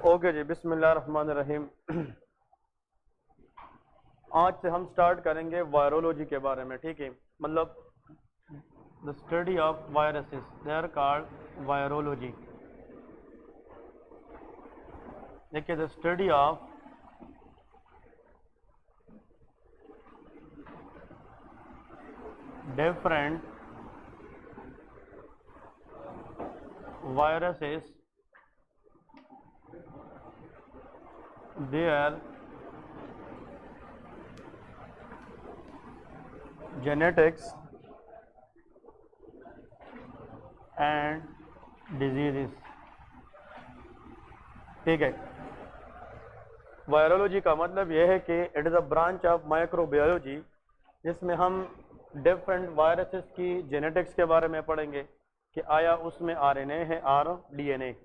Okay जी, बिस्मिल्लाहिर्रहमानिर्रहीम। आज से हम स्टार्ट करेंगे वायरोलॉजी के बारे में, ठीक है। मतलब the study of viruses, they are called virology. देखिए, the study of different viruses, their genetics and diseases। ठीक है। वायरोलॉजी का मतलब यह है कि it is a branch of microbiology, जिसमें हम डिफरेंट वायरसेस की जेनेटिक्स के बारे में पढ़ेंगे कि आया उसमें आरएनए है और डीएनए,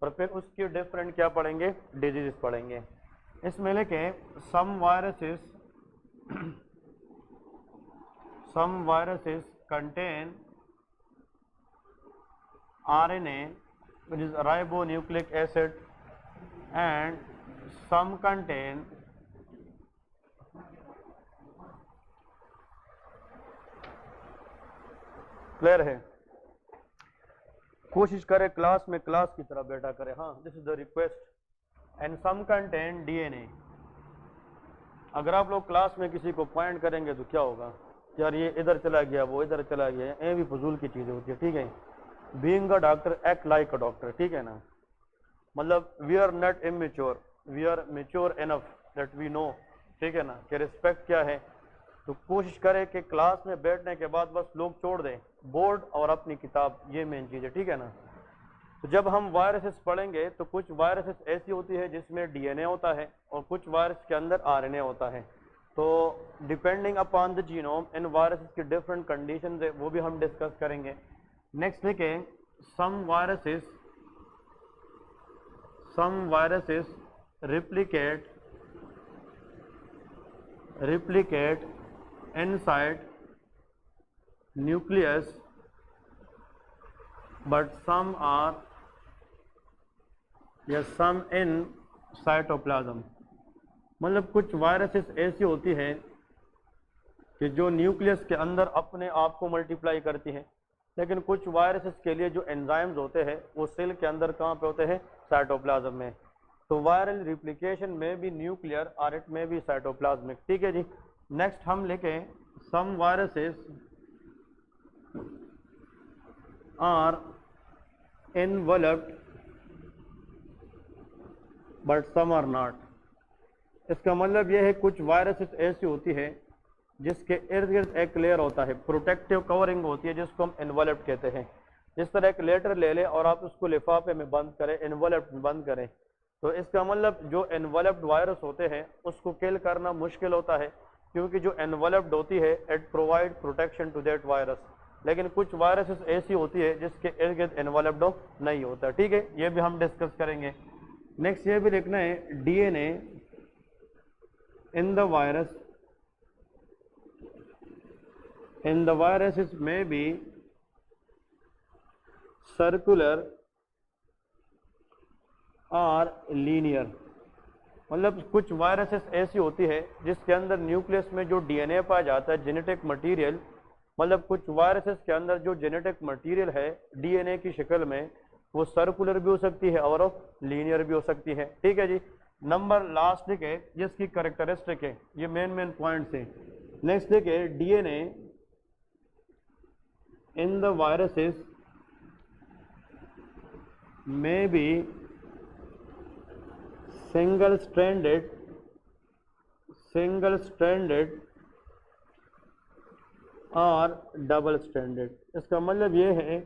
और फिर उसकी डिफरेंट क्या पढ़ेंगे, डिजीज पढ़ेंगे। इसमें लेके some viruses contain RNA which is ribonucleic acid and some contain clear है। कोशिश करें क्लास में क्लास की तरह बैठा करें, हाँ, this is the request. And some contain DNA. अगर आप लोग क्लास में किसी को पॉइंट करेंगे तो क्या होगा, यार ये इधर चला गया, वो इधर चला गया, ये भी फजूल की चीजें होती है, ठीक है। Being a doctor, act like a doctor, ठीक है ना। मतलब we are not immature, we are mature enough that we know, ठीक है ना, कि रिस्पेक्ट क्या है। तो कोशिश करें कि क्लास में बैठने के बाद बस लोग छोड़ दें बोर्ड और अपनी किताब, ये मेन चीज़ है, ठीक है ना। तो जब हम वायरसेस पढ़ेंगे तो कुछ वायरसेस ऐसी होती है जिसमें डीएनए होता है और कुछ वायरस के अंदर आरएनए होता है। तो depending upon the genome in viruses की डिफरेंट कंडीशन है, वो भी हम डिस्कस करेंगे। नेक्स्ट देखें, some viruses replicate inside nucleus but some in cytoplasm। मतलब कुछ वायरसेस ऐसी होती है कि जो न्यूक्लियस के अंदर अपने आप को मल्टीप्लाई करती है, लेकिन कुछ वायरसेस के लिए जो एंजाइम्स होते हैं वो सेल के अंदर कहाँ पे होते हैं, साइटोप्लाज्म में। तो वायरल रिप्लिकेशन में भी न्यूक्लियर और इट में भी साइटोप्लाज्मिक, ठीक है जी। नेक्स्ट हम लिखे, some viruses are enveloped but some are not. इसका मतलब यह है कुछ वायरसेस ऐसी होती है जिसके इर्द गिर्द एक लेयर होता है, प्रोटेक्टिव कवरिंग होती है, जिसको हम इनवलप्ड कहते हैं। जिस तरह एक लेटर ले ले और आप उसको लिफाफे में बंद करें, इनवलप्ड में बंद करें, तो इसका मतलब जो एनवलप्ड वायरस होते हैं उसको किल करना मुश्किल होता है, क्योंकि जो एनवलप्ड होती है it provide protection to that virus. लेकिन कुछ वायरसेस ऐसी होती है जिसके इर्द गिर्द एनवलप्ड नहीं होता, ठीक है, ये भी हम डिस्कस करेंगे। नेक्स्ट ये भी लिखना है, डीएनए इन द वायरसेस में बी सर्कुलर और लीनियर। मतलब कुछ वायरसेस ऐसी होती है जिसके अंदर न्यूक्लियस में जो डीएनए पाया जाता है, जेनेटिक मटेरियल, मतलब कुछ वायरसेस के अंदर जो जेनेटिक मटेरियल है डीएनए की शक्ल में, वो सर्कुलर भी हो सकती है और लीनियर भी हो सकती है, ठीक है जी। नंबर लास्ट लिखे जिसकी करेक्टरिस्टिक है, ये मेन पॉइंट्स है। नेक्स्ट लिखे, डीएनए इन द वायरसेस में बी सिंगल स्ट्रैंडेड और डबल स्ट्रैंडेड। इसका मतलब ये है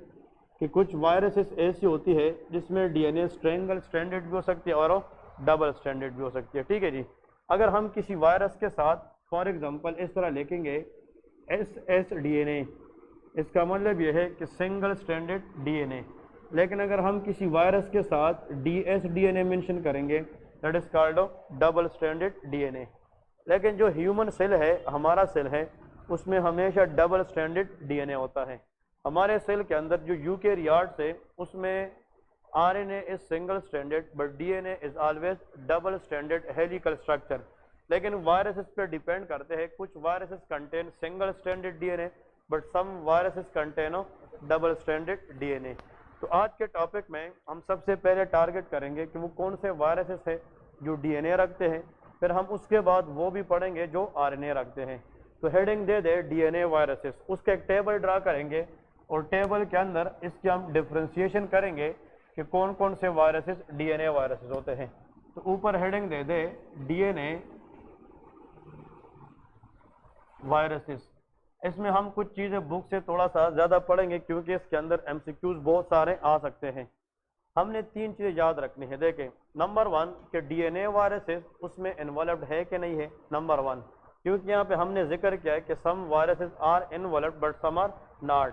कि कुछ वायरसेस ऐसी होती है जिसमें डीएनए सिंगल स्ट्रैंडेड भी हो सकती है और डबल स्ट्रैंडेड भी हो सकती है, ठीक है जी। अगर हम किसी वायरस के साथ फॉर एग्जांपल इस तरह लिखेंगे एस डीएनए, इसका मतलब यह है कि सिंगल स्ट्रैंडेड डीएनए। लेकिन अगर हम किसी वायरस के साथ डीएस डीएनए मेंशन करेंगे, that is called double stranded DNA. लेकिन जो ह्यूमन सेल है, हमारा सेल है, उसमें हमेशा डबल स्ट्रैंडेड डीएनए होता है। हमारे सेल के अंदर जो यूकेरियोट्स है उसमें RNA is single stranded but DNA is always double stranded helical structure. लेकिन वायरसेस पे डिपेंड करते हैं, कुछ viruses contain single stranded DNA but some viruses contain double stranded DNA. तो आज के टॉपिक में हम सबसे पहले टारगेट करेंगे कि वो कौन से वायरसेस है जो डीएनए रखते हैं, फिर हम उसके बाद वो भी पढ़ेंगे जो आरएनए रखते हैं। तो हेडिंग दे दे डीएनए वायरसेस, उसका एक टेबल ड्रा करेंगे और टेबल के अंदर इसके हम डिफ्रेंशिएशन करेंगे कि कौन कौन से वायरसेस डीएनए वायरसेस होते हैं। तो ऊपर हेडिंग दे दे डीएनए वायरसेस। इसमें हम कुछ चीज़ें बुक से थोड़ा सा ज़्यादा पढ़ेंगे क्योंकि इसके अंदर एमसीक्यूज बहुत सारे आ सकते हैं। हमने 3 चीज़ें याद रखनी है। देखें, नंबर 1 कि डीएनए वायरसेस उसमें इन्वॉल्व्ड है कि नहीं है, नंबर 1, क्योंकि यहाँ पे हमने जिक्र किया है कि some viruses are involved but some are not.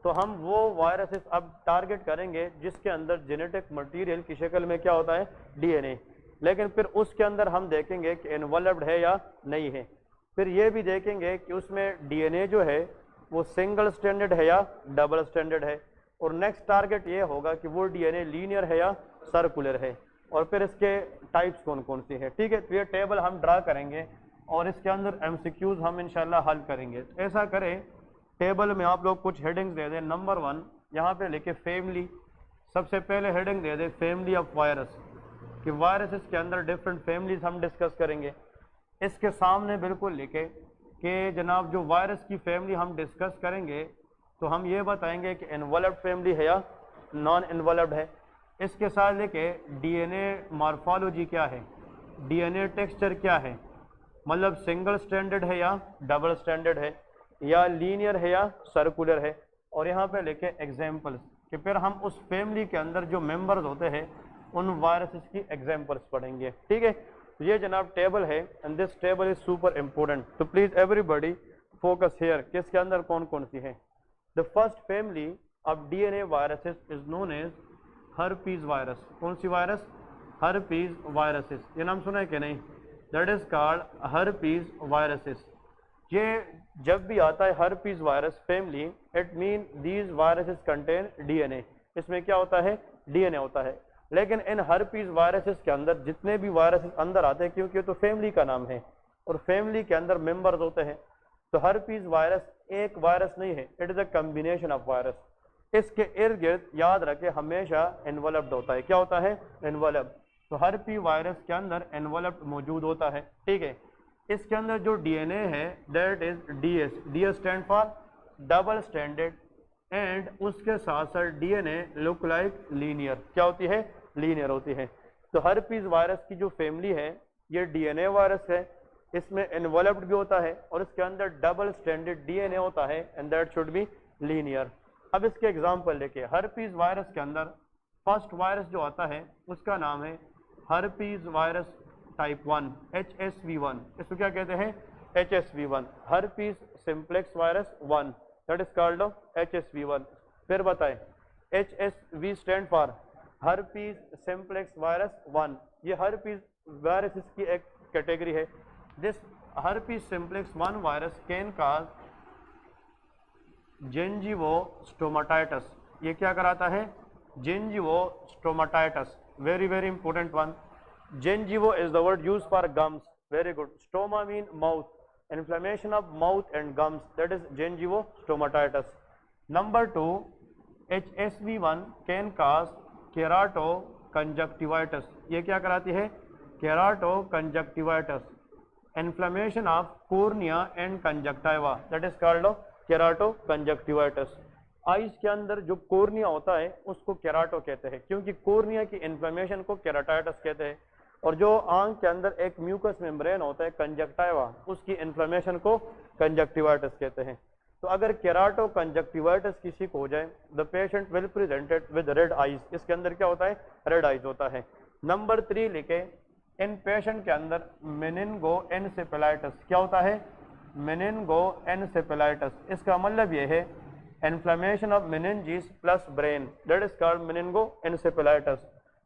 तो हम वो वायरसेस अब टारगेट करेंगे जिसके अंदर जेनेटिक मटेरियल की शक्ल में क्या होता है, डीएनए। लेकिन फिर उसके अंदर हम देखेंगे कि इन्वॉल्व्ड है या नहीं है। फिर ये भी देखेंगे कि उसमें डीएनए जो है वो सिंगल स्ट्रैंडेड है या डबल स्ट्रैंडेड है। और नेक्स्ट टारगेट ये होगा कि वो डीएनए लीनियर है या सर्कुलर है, और फिर इसके टाइप्स कौन कौन सी है। ठीक है, तो ये टेबल हम ड्रा करेंगे और इसके अंदर एमसीक्यूज हम इंशाल्लाह हल करेंगे। तो ऐसा करें, टेबल में आप लोग कुछ हेडिंग्स दे दें। नंबर 1 यहाँ पे लिखे फैमिली। सबसे पहले हेडिंग दे दें फैमिली ऑफ वायरस, कि वायरसेस के अंदर डिफरेंट फैमिलीज हम डिस्कस करेंगे। इसके सामने बिल्कुल लिखे कि जनाब जो वायरस की फैमिली हम डिस्कस करेंगे तो हम ये बताएंगे कि इन्वॉल्व्ड फैमिली है या नॉन इन्वॉल्व्ड है। इसके साथ लिखे डीएनए मॉर्फोलॉजी क्या है, डीएनए टेक्सचर क्या है, मतलब सिंगल स्ट्रैंडेड है या डबल स्ट्रैंडेड है, या लीनियर है या सर्कुलर है। और यहाँ पे लिखे एग्जाम्पल्स, कि फिर हम उस फैमिली के अंदर जो मेंबर्स होते हैं उन वायरसेस की एग्जाम्पल्स पढ़ेंगे। ठीक है, तो ये जनाब टेबल है and this table is super important. तो प्लीज एवरीबडी फोकस हियर कि इसके अंदर कौन कौन सी है। The first family of DNA viruses is known as herpes virus. कौन सी वायरस, हर्पीज वायरसेस। ये नाम सुना है कि नहीं, that is called herpes viruses. ये जब भी आता है herpes virus family, it mean these viruses contain DNA. इसमें क्या होता है, डीएनए होता है। लेकिन इन हर्पीज वायरसेस के अंदर जितने भी वायरसेस अंदर आते हैं, क्योंकि तो फैमिली का नाम है और फैमिली के अंदर मेंबर्स होते हैं, तो हर्पीज वायरस एक वायरस नहीं है, it is a combination of virus. इसके इर्द गिर्द याद रखे हमेशा इन्वॉल्व्ड होता है। क्या होता है, इन्वॉल्व्ड। तो हर्पी वायरस के अंदर इन्वॉल्व्ड मौजूद होता है। ठीक है, इसके अंदर जो डीएनए है that is DS. DS stand for double stranded, and उसके साथ साथ डीएनए लुक लाइक लीनियर। क्या होती है, लीनियर होती है। तो हर्पीज वायरस की जो फैमिली है ये डीएनए वायरस है, इसमें इन्वॉल्व्ड भी होता है और इसके अंदर डबल स्ट्रैंडेड डीएनए होता है and that should be linear. अब इसके एग्जांपल लेके, हर्पीज वायरस के अंदर फर्स्ट वायरस जो आता है उसका नाम है हर्पीज वायरस टाइप 1, HSV1। इसको क्या कहते हैं, HSV1, herpes simplex virus 1, that is called HSV1। फिर बताएं, HSV stand for herpes simplex virus 1। ये हर्पीज वायरस की एक कैटेगरी है। This herpes simplex 1 virus can cause gingivostomatitis. ये क्या कराता है, gingivostomatitis. Very very important one. Gingivo is the word used for gums. Very good. Stoma mean mouth. Inflammation of mouth and gums. That is gingivostomatitis. Number 2, HSV1 can cause keratoconjunctivitis. ये क्या कराती है, keratoconjunctivitis. Inflammation of cornea and conjunctiva. That is called keratoconjunctivitis. Eyes के अंदर जो cornea होता है उसको केराटो कहते हैं, क्योंकि कोर्निया की इन्फ्लेमेशन को केराटाइटिस कहते हैं। और जो आंख के अंदर एक म्यूकस मेम्ब्रेन होता है कंजक्टिवा, उसकी इन्फ्लेमेशन को कंजक्टिवाइटिस कहते हैं। तो अगर केराटो कंजक्टिवाइटिस किसी को हो जाए, the patient will presented with red eyes. इसके अंदर क्या होता है, रेड आइज होता है। नंबर 3 लिखे, इन पेशेंट के अंदर मेनिनगो एनसेफेलाइटिस। क्या होता है, मेनिनगो एनसेफेलाइटिस। इसका मतलब ये है inflammation of meninges plus brain, that is called meningoencephalitis.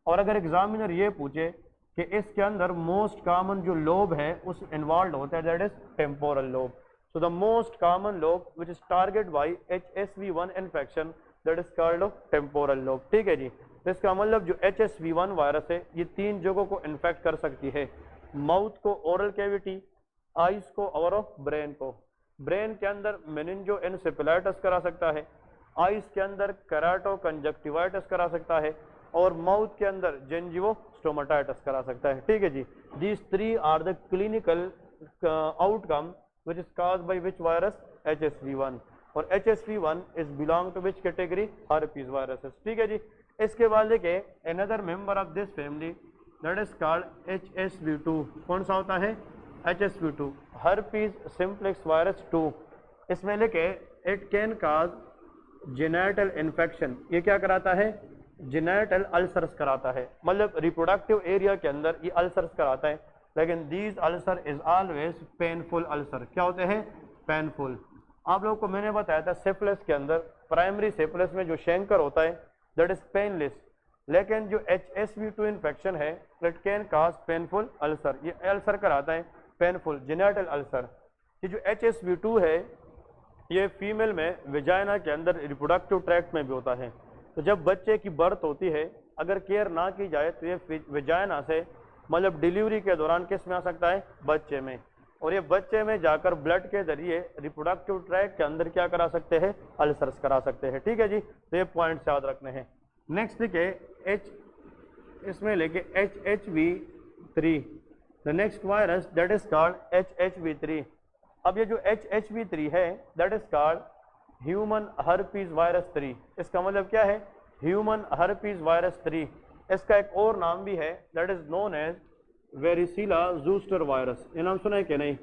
और अगर एग्जामिनर ये पूछे कि इसके अंदर मोस्ट कॉमन जो लोब है उस इन्वॉल्व होता है, that is temporal lobe. So the most common lobe which is targeted by HSV1 infection, that is called temporal lobe. ठीक है जी, तो इसका मतलब जो HSV1 वायरस है ये 3 जगहों को इन्फेक्ट कर सकती है, माउथ को ओरल कैविटी, आइज को और ब्रेन को। ब्रेन के अंदर मेनिंजो एनसेफेलाइटिस करा सकता है, आइज के अंदर कराटो कंजक्टिवाइटिस करा सकता है, और माउथ के अंदर जिंजिवो स्टोमाटाइटिस करा सकता है। ठीक है जी, these 3 are the clinical outcome which is caused by which virus? HSV1, और HSV1 is belong to which category? herpes viruses। ठीक है जी, इसके बाद देखिए another member of this family that is called HSV2। कौन सा होता है? HSV2, herpes simplex virus 2। इसमें लिखे it can cause genital infection। ये क्या कराता है? genital ulcers कराता है, मतलब रिप्रोडक्टिव एरिया के अंदर ये अल्सर्स कराता है, लेकिन these ulcer is always painful ulcer. क्या होते हैं? पेनफुल। आप लोगों को मैंने बताया था सिफिलिस के अंदर, प्राइमरी सिफिलिस में जो शैंकर होता है दैट इज पेनलेस, लेकिन जो HSV2 इन्फेक्शन है it can cause painful ulcer. ये अल्सर कराता है पेनफुल जेनिटल अल्सर। ये जो HSV2 है ये फीमेल में विजाइना के अंदर रिप्रोडक्टिव ट्रैक्ट में भी होता है। तो जब बच्चे की बर्थ होती है अगर केयर ना की जाए तो ये विजाइना से मतलब डिलीवरी के दौरान किस में आ सकता है? बच्चे में, और ये बच्चे में जाकर ब्लड के जरिए रिप्रोडक्टिव ट्रैक्ट के अंदर क्या करा सकते हैं? अल्सर्स करा सकते हैं। ठीक है जी, तो ये पॉइंट्स याद रखने हैं। नेक्स्ट देखिए इसमें लेके HHV3, the next virus that is called HHV3। अब ये जो HHV3 है that is called human herpes virus 3। इसका मतलब क्या है? Human herpes virus 3। इसका एक और नाम भी है that is known as varicella zoster virus. ये नाम सुना है कि नहीं?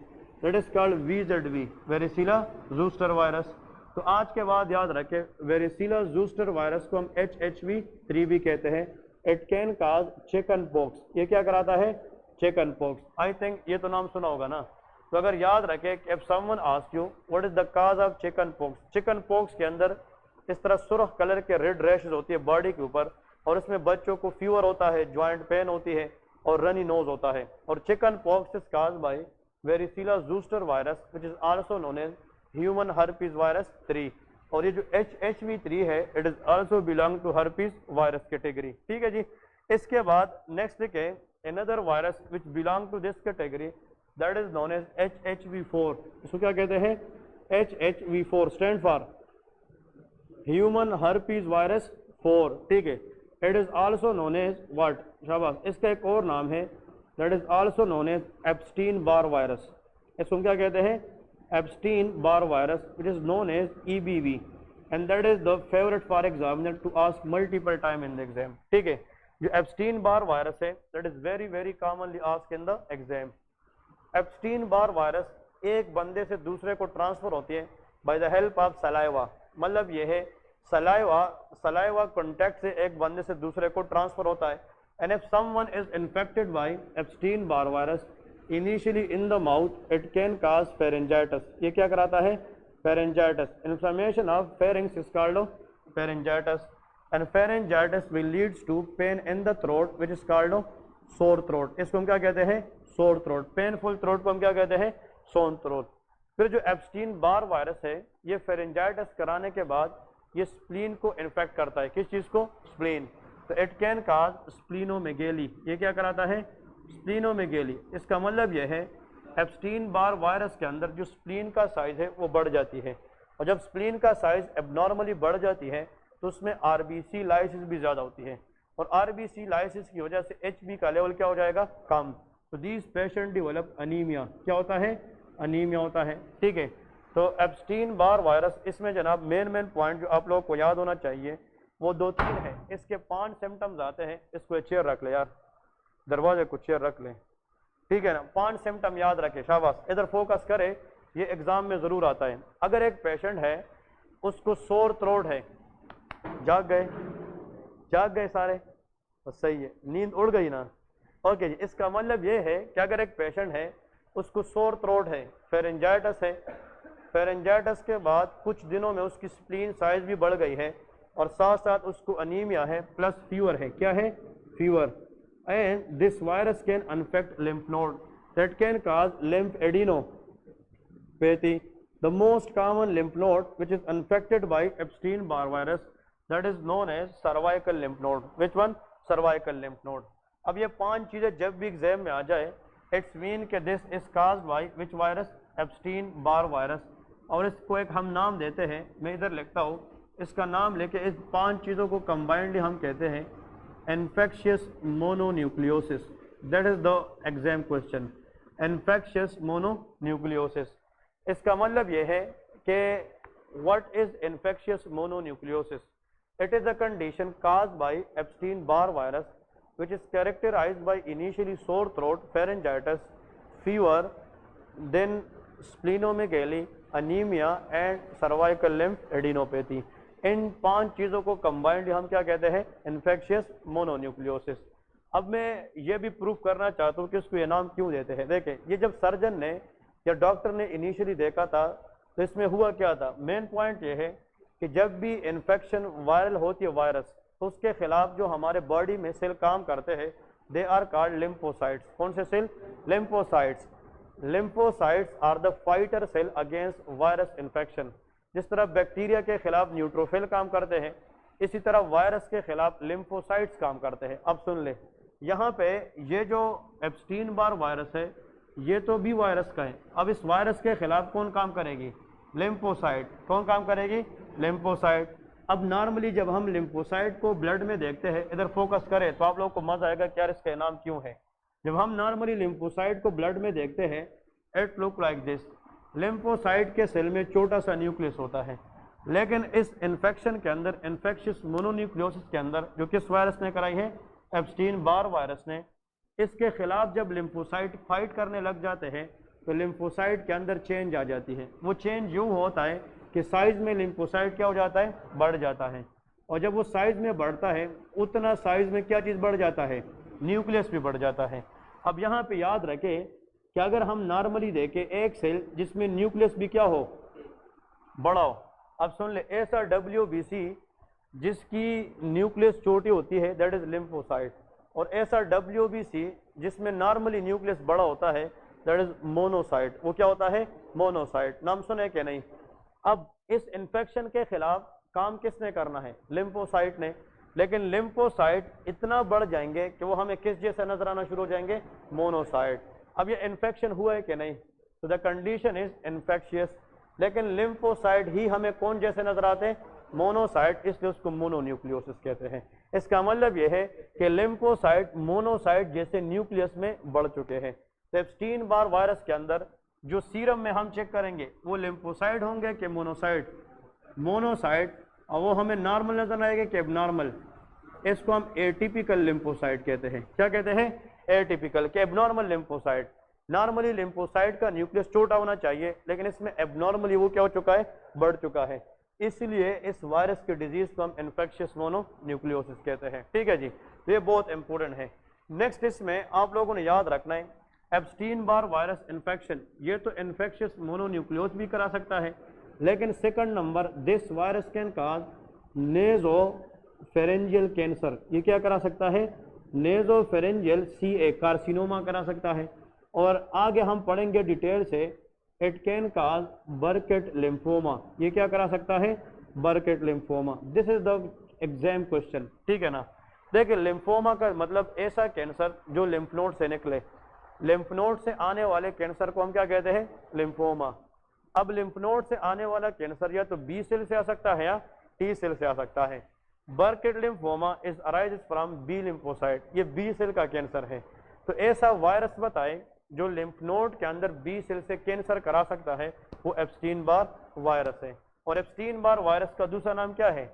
That is called VZV, varicella zoster virus. तो आज के बाद याद रखें वेरिसिला जूस्टर वायरस को हम HHV3 भी कहते हैं। It can cause chicken pox. ये क्या कराता है? Chicken pox. आई थिंक ये तो नाम सुना होगा ना। तो अगर याद रखें कि if someone ask you what is the cause of chicken pox, chicken pox के अंदर इस तरह सुर्ख कलर के रेड रैशेज होती है बॉडी के ऊपर, और इसमें बच्चों को फीवर होता है, ज्वाइंट पेन होती है और रनी नोज होता है। और chicken pox is caused by varicella zoster virus which is also known as human herpes virus 3। और ये जो HHV3 है it is also belong to herpes virus category. ठीक है जी, इसके बाद नेक्स्ट देखें another virus which belong to this category that is known as HHV4। इसको क्या कहते हैं? HHV4 stand for human herpes virus 4। ठीक है, it is also known as what? शाबाश, इसका एक और नाम है that is also known as Epstein Barr virus. इसको क्या कहते हैं? Epstein Barr virus which is known as EBV, and that is the favourite for examiner to ask multiple time in the exam. ठीक है, जो एप्स्टीन बार वायरस है that is very very commonly ask in the exam. Epstein Barr virus एक बंदे से दूसरे को transfer होती है by the help of saliva. मतलब ये है सलाइवा कॉन्टैक्ट से एक बंदे से दूसरे को ट्रांसफर होता है। And if someone is infected by Epstein Barr virus initially in the mouth it can cause pharyngitis. ये क्या कराता है? Pharyngitis. Inflammation of pharynx is called pharyngitis, and pharyngitis will leads to pain in the throat which is called sore throat. इसको हम क्या कहते हैं? Sore throat. Painful throat को हम क्या कहते हैं? Sore throat. फिर जो एप्स्टीन बार वायरस है ये फेरेंजाइटिस कराने के बाद ये स्प्लीन को इन्फेक्ट करता है। किस चीज़ को? स्प्लीन। तो इट कैन कॉज स्प्लीनोमेगेली। ये क्या कराता है? स्प्लीनोमेगेली। इसका मतलब ये है एप्स्टीन बार वायरस के अंदर जो स्प्लीन का साइज है वो बढ़ जाती है, और जब स्प्लीन का साइज एबनॉर्मली बढ़ जाती है तो उसमें RBC लाइसिस भी ज़्यादा होती है, और RBC लाइसिस की वजह से HB का लेवल क्या हो जाएगा? कम। तो दीज पेशेंट डिवेलप अनीमिया। क्या होता है? अनीमिया होता है। ठीक है, तो एप्स्टीन बार वायरस इसमें जनाब मेन पॉइंट जो आप लोगों को याद होना चाहिए वो 2-3 है। इसके 5 सिम्टम्स आते हैं। इसको चेयर रख ले यार, दरवाजे को चेयर रख ले। ठीक है ना, 5 सिम्टम याद रखे। शाबाश, इधर फोकस करे, ये एग्जाम में ज़रूर आता है। अगर एक पेशेंट है उसको सोर थ्रोट है, जाग गए सारे? सही है, नींद उड़ गई ना? ओके जी, इसका मतलब ये है कि अगर एक पेशेंट है उसको सोर थ्रोट है, फेरेंजाइटिस है, फेरेंजाइटिस के बाद कुछ दिनों में उसकी स्प्लीन साइज भी बढ़ गई है, और साथ साथ उसको अनीमिया है प्लस फीवर है। क्या है? Fever. And this virus can infect lymph node that can cause lymph adenopathy The most common lymph node which is infected by Epstein-Barr virus, that is known as cervical lymph node. Which one? Cervical lymph node. अब ये 5 चीजें जब भी exam में आ जाए, it's mean के this is caused by which virus? Epstein Barr virus. और इसको एक हम नाम देते हैं, मैं इधर लिखता हूँ, इसका नाम लेके इस 5 चीज़ों को कंबाइंडली हम कहते हैं infectious mononucleosis. That is the exam question, infectious mononucleosis. इसका मतलब ये है कि what is infectious mononucleosis? It is a condition caused by Epstein Barr virus which is characterized by initially sore throat, pharyngitis, fever, then splenomegaly, anemia and cervical lymph adenopathy. इन 5 चीज़ों को combined हम क्या कहते हैं? Infectious mononucleosis. अब मैं ये भी प्रूफ करना चाहता हूँ कि इसको ये नाम क्यों देते हैं। देखें, ये जब सर्जन ने या डॉक्टर ने इनिशियली देखा था तो इसमें हुआ क्या था? मेन पॉइंट ये है कि जब भी इन्फेक्शन वायरल होती है वायरस, तो उसके खिलाफ जो हमारे बॉडी में सेल काम करते हैं, दे आर कॉल्ड लिम्फोसाइट्स। कौन से cell? Lymphocytes. Lymphocytes are the fighter cell against virus infection. जिस तरह बैक्टीरिया के खिलाफ न्यूट्रोफिल काम करते हैं, इसी तरह वायरस के खिलाफ लिम्फोसाइट्स काम करते हैं। अब सुन ले, यहाँ पे ये जो एप्स्टीन-बार वायरस है, ये तो बी वायरस का है। अब इस वायरस के खिलाफ कौन काम करेगी? लिम्फोसाइट। कौन काम करेगी? लिम्फोसाइट। अब नॉर्मली जब हम लिम्फोसाइट को ब्लड में देखते हैं, इधर फोकस करें तो आप लोगों को मजा आएगा कि यार इसका नाम क्यों है। जब हम नॉर्मली लिम्फोसाइट को ब्लड में देखते हैं, it look like this. Lymphocyte के सेल में छोटा सा न्यूक्लियस होता है, लेकिन इस इन्फेक्शन के अंदर, इन्फेक्शियस मोनोन्यूक्लियोसिस के अंदर, जो किस वायरस ने कराई है? एप्स्टीन-बार वायरस ने। इसके खिलाफ जब लिम्फोसाइट फाइट करने लग जाते हैं तो लिम्फोसाइट के अंदर चेंज आ जाती है। वो चेंज यूँ होता है कि साइज में लिम्फोसाइट क्या हो जाता है? बढ़ जाता है। और जब वो साइज में बढ़ता है, उतना साइज में क्या चीज़ बढ़ जाता है? न्यूक्लियस भी बढ़ जाता है। अब यहाँ पे याद रखें कि अगर हम नॉर्मली देखें एक सेल जिसमें न्यूक्लियस भी क्या हो? बड़ा हो। अब सुन ले, ऐसा WBC जिसकी न्यूक्लियस छोटी होती है, दैट इज लिम्फोसाइट। और ऐसा WBC जिसमें नॉर्मली न्यूक्लियस बड़ा होता है, दैट इज मोनोसाइट। वो क्या होता है? मोनोसाइट। नाम सुने कि नहीं? अब इस इन्फेक्शन के खिलाफ काम किसने करना है? लिम्फोसाइट ने। लेकिन लिम्फोसाइट इतना बढ़ जाएंगे कि वो हमें किस जैसे नजर आना शुरू हो जाएंगे? मोनोसाइट। अब ये इन्फेक्शन हुआ है कि नहीं? तो द कंडीशन इज इन्फेक्शियस। लेकिन लिम्फोसाइट ही हमें कौन जैसे नजर आते हैं? मोनोसाइट, इसलिए उसको मोनोन्यूक्लियोसिस कहते हैं। इसका मतलब यह है कि लिम्फोसाइट मोनोसाइट जैसे न्यूक्लियस में बढ़ चुके हैं। तो एप्स्टीन-बार वायरस के अंदर जो सीरम में हम चेक करेंगे वो लिम्फोसाइट होंगे कि मोनोसाइट? मोनोसाइट। और वो हमें नॉर्मल नजर आएगा कि एबनॉर्मल? इसको हम एटिपिकल लिम्फोसाइट कहते हैं। क्या कहते हैं? एटिपिकल के एबनॉर्मल लिम्फोसाइट। नॉर्मली लिम्फोसाइट का न्यूक्लियस छोटा होना चाहिए, लेकिन इसमें एबनॉर्मली वो क्या हो चुका है? बढ़ चुका है। इसलिए इस वायरस की डिजीज को हम इन्फेक्शियस मोनोन्यूक्लियोसिस कहते हैं। ठीक है जी, तो ये बहुत इंपॉर्टेंट है। नेक्स्ट इसमें आप लोगों ने याद रखना है, एप्स्टीन-बार वायरस इन्फेक्शन, ये तो इन्फेक्शियस मोनोन्यूक्लियोस भी करा सकता है, लेकिन second number this virus can cause nasopharyngeal cancer. ये क्या करा सकता है? नेजोफेरेंजियल CA कार्सिनोमा करा सकता है। और आगे हम पढ़ेंगे डिटेल से, it can cause Burkitt lymphoma. ये क्या करा सकता है? Burkitt lymphoma. This is the exam question. ठीक है ना? देखिए, लिम्फोमा का मतलब ऐसा कैंसर जो लिम्फ नोड से निकले। लिम्फ नोड से आने वाले कैंसर को हम क्या कहते हैं? लिम्फोमा। अब लिम्फ नोड से आने वाला कैंसर या तो B सेल से आ सकता है या T सेल से आ सकता है। Burkitt lymphoma is arises from B lymphocyte. ये B सेल का कैंसर है। तो ऐसा वायरस बताए जो लिम्फ नोड के अंदर B सेल से कैंसर करा सकता है, वो एप्स्टीन-बार वायरस है। और एप्स्टीन-बार वायरस का दूसरा नाम क्या है?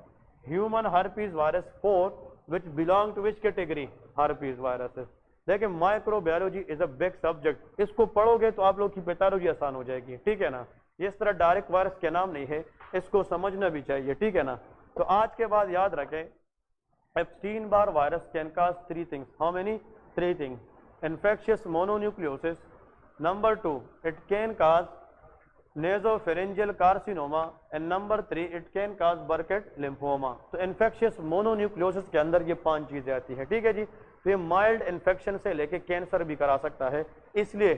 Human herpes virus 4, which belong to which category? Herpes virus. देखिए, microbiology is a big subject. इसको पढ़ोगे तो आप लोग की पैथोलॉजी आसान हो जाएगी। ठीक है ना? इस तरह डायरेक्ट वायरस के नाम नहीं है, इसको समझना भी चाहिए। ठीक है ना? तो आज के बाद याद रखें, Epstein Barr virus can cause 3 things. How many? 3 things. Infectious mononucleosis. Number 2, it can cause nasopharyngeal carcinoma. And number 3, it can cause Burkitt lymphoma. तो infectious mononucleosis के अंदर ये 5 चीजें आती है। ठीक है जी? तो ये माइल्ड इन्फेक्शन से लेके कैंसर भी करा सकता है। इसलिए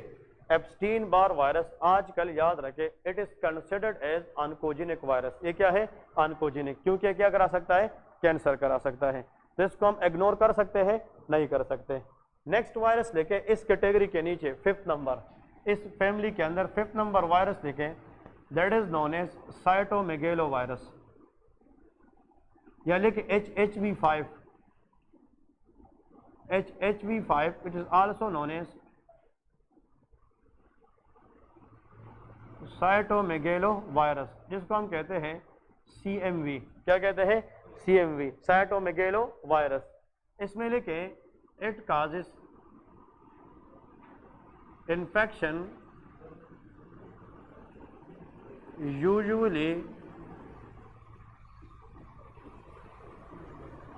एप्स्टीन बार वायरस आजकल याद रखे it is considered as oncogenic virus. ये क्या है? ऑन्कोजेनिक, क्योंकि क्या करा सकता है? कैंसर करा सकता है। तो इसको हम इग्नोर कर सकते हैं? नहीं कर सकते। नेक्स्ट वायरस लेके इस कैटेगरी के नीचे 5th नंबर, इस फैमिली के अंदर 5th नंबर वायरस देखें, that is known as cytomegalovirus, या लेके HHV5, HHV5 which is also known as साइटोमेगेलोवायरस, जिसको हम कहते हैं CMV। क्या कहते हैं? CMV, साइटोमेगेलोवायरस। इसमें लिखे it causes infection usually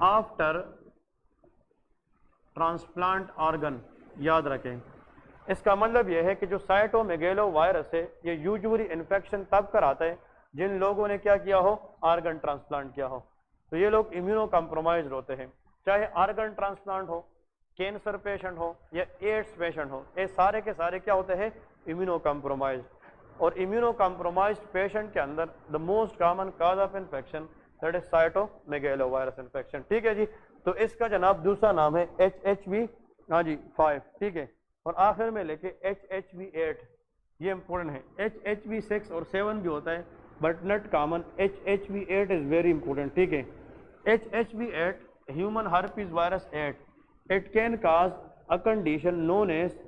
after transplant organ. याद रखें, इसका मतलब यह है कि जो साइटोमेगेलो वायरस है ये यूजुअली इन्फेक्शन तब कराता है जिन लोगों ने क्या किया हो? ऑर्गन ट्रांसप्लांट किया हो। तो ये लोग इम्यूनो कॉम्प्रोमाइज्ड होते हैं, चाहे ऑर्गन ट्रांसप्लांट हो, कैंसर पेशेंट हो या एड्स पेशेंट हो, ये सारे के सारे क्या होते हैं? Immuno compromised. और इम्यूनो कॉम्प्रोमाइज्ड पेशेंट के अंदर the most common cause of infection that is cytomegalo virus infection. ठीक है जी। तो इसका जनाब दूसरा नाम है HHV, हाँ जी 5, ठीक है। और आखिर में लेके HHV8, ये इंपॉर्टेंट है। HHV6 और 7 भी होता है but not common. HHV8 is very important, ठीक है। HHV8 human herpes virus 8, it can cause a condition known as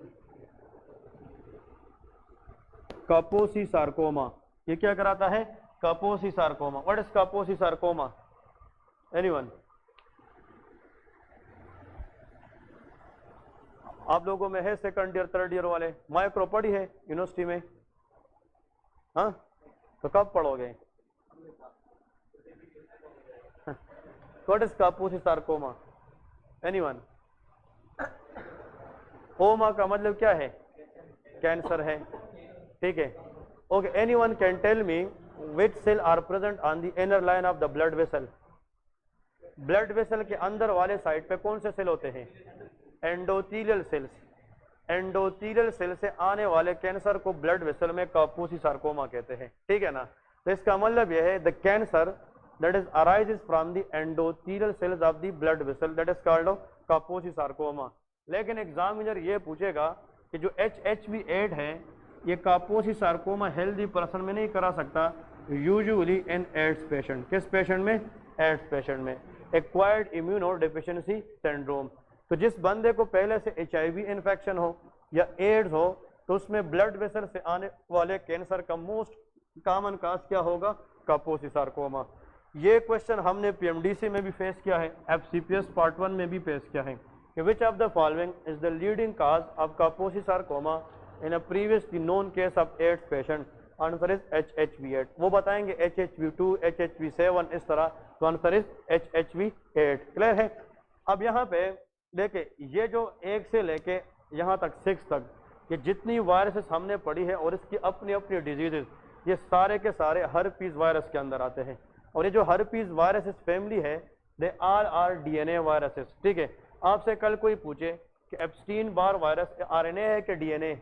Kaposi sarcoma. ये क्या कराता है? Kaposi sarcoma. What is Kaposi sarcoma? Anyone? आप लोगों में है सेकंड ईयर थर्ड ईयर वाले, माइक्रो पढ़ी है यूनिवर्सिटी में? हाँ, तो कब पढ़ोगे? What is Kaposi sarcoma? Anyone? Oma का मतलब क्या है? कैंसर है, ठीक है। Okay, anyone can tell me which cell are present on the inner line of the blood vessel? Blood vessel के अंदर वाले साइड पे कौन से सेल होते हैं? Endothelial cells. एंडोथेलियल सेल से आने वाले कैंसर को ब्लड वेसल में कापोसी सार्कोमा कहते हैं, ठीक है ना। तो इसका मतलब यह है the cancer that is arises from the endothelial cells of the blood vessel that is called Kaposi sarcoma. लेकिन एग्जामिनर ये पूछेगा कि जो HHV8 है ये कापोसी सार्कोमा हेल्दी पर्सन में नहीं करा सकता, यूजुअली इन एड्स पेशेंट। किस पेशेंट में? एड्स पेशेंट में। Acquired immuno deficiency syndrome. तो जिस बंदे को पहले से HIV इन्फेक्शन हो या एड्स हो तो उसमें ब्लड वेसल से आने वाले कैंसर का मोस्ट कॉमन काज क्या होगा? कापोसी सार्कोमा। ये क्वेश्चन हमने PMDC में भी फेस किया है, FCPS पार्ट 1 में भी फेस किया है कि which of the following is the leading cause of कापोसी sarcoma in a previously known case of ads patient? Answer is HHV8। वो बताएंगे HHV2, HHV7 इस तरह, तो आंसर इज HHV8। क्लियर है? अब यहाँ पे देखिए, ये जो 1 से लेके यहाँ तक 6 तक ये जितनी वायरसेस हमने पढ़ी है और इसकी अपनी अपनी डिजीजेस, ये सारे के सारे हर्पीज वायरस के अंदर आते हैं। और ये जो हर्पीज वायरसेस फैमिली है दे आर DNA वायरसेस, ठीक है। आपसे कल कोई पूछे कि एप्स्टीन बार वायरस RNA है कि DNA?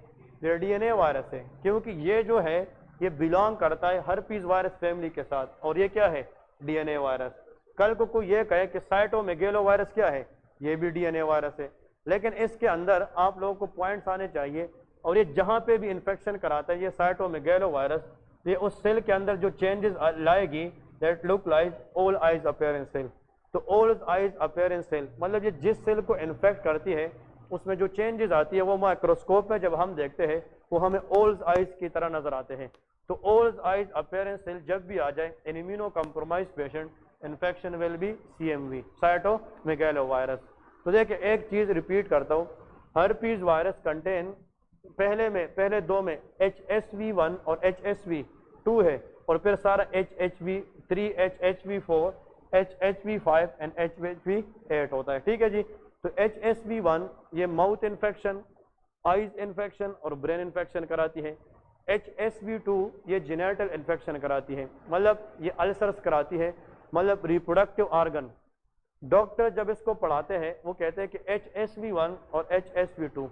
ये DNA वायरस है, क्योंकि ये जो है ये बिलोंग करता है हर्पीज वायरस फैमिली के साथ, और ये क्या है? DNA virus. कल को कोई ये कहे कि साइटोमेगेलो वायरस क्या है? ये भी DNA वायरस है। लेकिन इसके अंदर आप लोगों को पॉइंट्स आने चाहिए, और ये जहाँ पे भी इन्फेक्शन कराता है ये साइटोमेगेलो वायरस, ये उस सेल के अंदर जो चेंजेस लाएगी that look like owl eyes appearance cell. तो ऑल आइज अपीयरेंस सेल मतलब ये जिस सेल को इन्फेक्ट करती है उसमें जो चेंजेस आती है वो माइक्रोस्कोप में जब हम देखते हैं वो हमें ऑल आइज की तरह नजर आते हैं। तो ऑल आइज अपीयरेंस सेल जब भी आ जाए in immuno compromise patient, infection will be CMV, cytomegalo virus. तो देखिए एक चीज रिपीट करता हूँ, हर्पीज वायरस कंटेन पहले दो में HSV1 और HSV2 है, और फिर सारा HHV3, HHV4, HHV5 and HHV8 होता है, ठीक है जी। तो HSV1 ये माउथ इन्फेक्शन, आइज इन्फेक्शन और ब्रेन इन्फेक्शन कराती है। HSV2 ये जेनेटल इन्फेक्शन कराती है, मतलब ये अल्सर्स कराती है, मतलब रिप्रोडक्टिव ऑर्गन। डॉक्टर जब इसको पढ़ाते हैं वो कहते हैं कि HSV1 और HSV2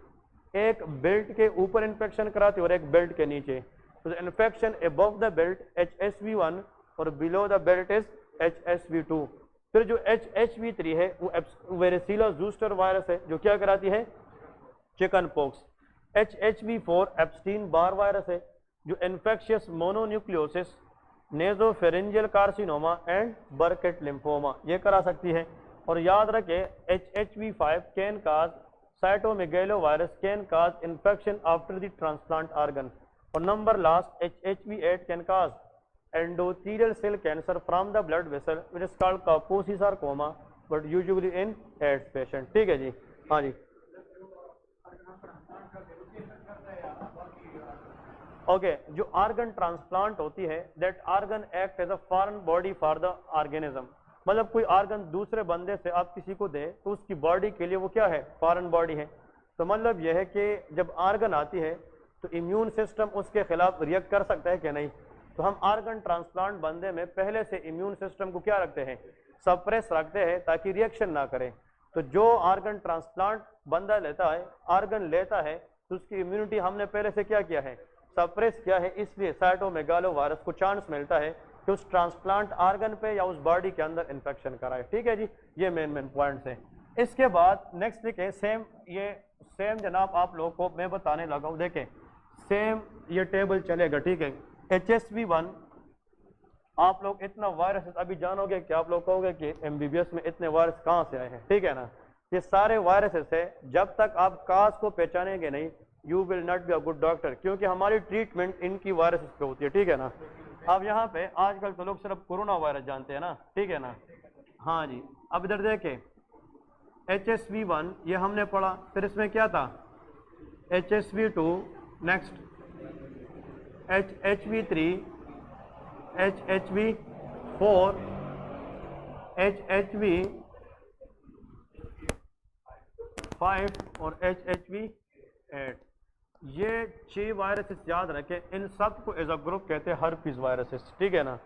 एक बेल्ट के ऊपर इन्फेक्शन कराती है और एक बेल्ट के नीचे। तो infection above the belt HSV1 और below the belt is HSV2। फिर जो HHV3 है वो वेरेसिला ज़ूस्टर वायरस है जो क्या कराती है, chicken pox. HHV4 Epstein Barr virus है जो infectious mononucleosis, nasopharyngeal carcinoma and Burkitt lymphoma ये करा सकती है। और याद रखें HHV5 can cause cytomegalo virus can cause infection after the transplant organ. और number last HHV8 can cause endothelial cell cancer from the blood vessel which is called Kaposi sarcoma but usually in AIDS patient. ठीक है जी, हाँ जी okay जो organ transplant होती है that organ act as a foreign body for the organism. मतलब कोई ऑर्गन दूसरे बंदे से आप किसी को दे तो उसकी बॉडी के लिए वो क्या है, फॉरेन बॉडी है। तो मतलब यह है कि जब ऑर्गन आती है तो इम्यून सिस्टम उसके खिलाफ रिएक्ट कर सकता है कि नहीं। तो हम ऑर्गन ट्रांसप्लांट बंदे में पहले से इम्यून सिस्टम को क्या रखते हैं, सप्रेस रखते हैं ताकि रिएक्शन ना करे। तो जो ऑर्गन ट्रांसप्लांट बंदा लेता है, ऑर्गन लेता है, तो उसकी इम्यूनिटी हमने पहले से क्या किया है, सप्रेस किया है। इसलिए साइटोमेगालो वायरस को चांस मिलता है कि उस ट्रांसप्लांट ऑर्गन पे या उस बॉडी के अंदर इन्फेक्शन कराए। ठीक है जी, ये मेन पॉइंट्स हैं। इसके बाद नेक्स्ट लिखे सेम जनाब आप लोगों को मैं बताने लगा हूँ, देखें सेम ये टेबल चलेगा। ठीक है, HSV1 आप लोग इतना वायरस अभी जानोगे कि आप लोग कहोगे कि MBBS में इतने वायरस कहाँ से आए हैं। ठीक है ना, ये सारे वायरसेस है, जब तक आप काज को पहचानेंगे नहीं you will not be a good doctor, क्योंकि हमारी ट्रीटमेंट इनकी वायरसेस पे होती है। ठीक है ना, अब यहाँ पे आजकल तो लोग सिर्फ कोरोना वायरस जानते हैं ना। ठीक है ना, हाँ जी। अब इधर देखें HSV1 ये हमने पढ़ा, फिर इसमें क्या था HSV2, next HHV3, HHV4, HHV5 और HHV8। ये 6 वायरसेस याद रखें, इन सब को एज अ ग्रुप कहते हैं हर्पीज वायरसेस। ठीक है ना।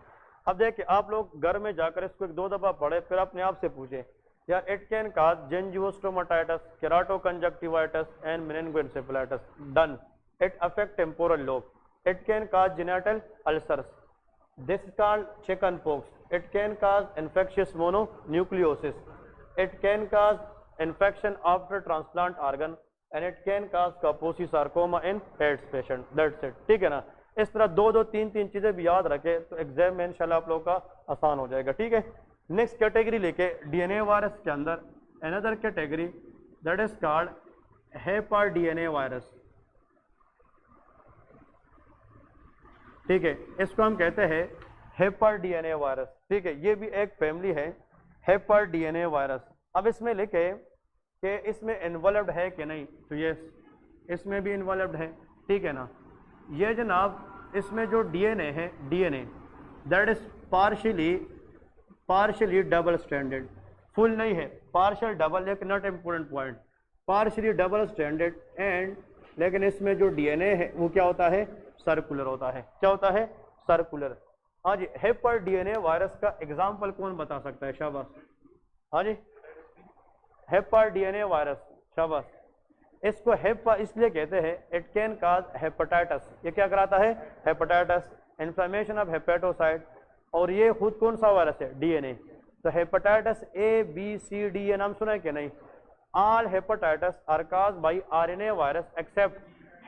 अब देखिए आप लोग घर में जाकर इसको 1-2 दफा पढ़े, फिर अपने आप से पूछे यार it can cause gingivostomatitis, keratoconjunctivitis and meningoencephalitis. Done. It affect temporal lobe. It can cause genital ulcers, this is called chicken pox. It can cause infectious mononucleosis. It can cause infection after transplant organ and it can cause Kaposi sarcoma in AIDS patient. That's it. ठीक है ना। इस तरह 2-2, 3-3 चीजें भी याद रखे तो एग्जाम में इंशाल्लाह आप लोगों का आसान हो जाएगा। ठीक है, नेक्स्ट कैटेगरी लेके DNA वायरस के अंदर another category that is called हेपर DNA virus. ठीक है, इसको हम कहते हैं हेपर DNA वायरस। ठीक है, ये भी एक फैमिली है हेपर DNA वायरस। अब इसमें लिखे कि इसमें इन्वॉल्व्ड है कि नहीं, तो ये इसमें भी इन्वॉल्व्ड है। ठीक है ना। ये जनाब इसमें जो DNA है, DNA that is partially double stranded, full नहीं है, पार्शियल डबल, एक not important point, partially double stranded and, लेकिन इसमें जो DNA है वो क्या होता है, सर्कुलर होता है। क्या होता है, सर्कुलर। हाँ जी, हेपर DNA वायरस का एग्जाम्पल कौन बता सकता है, शाबाश। हाँ जी, हेपर DNA वायरस, शाबाश। इसको हेपर इसलिए कहते हैं, इट कैन काज हेपेटाइटिस। ये क्या कराता है, हेपेटाइटिस, इन्फ्लेमेशन ऑफ हेपेटोसाइट। और ये खुद कौन सा वायरस है, DNA। तो hepatitis A, B, C, D ये नाम सुना है कि नहीं। All hepatitis are cause by RNA virus except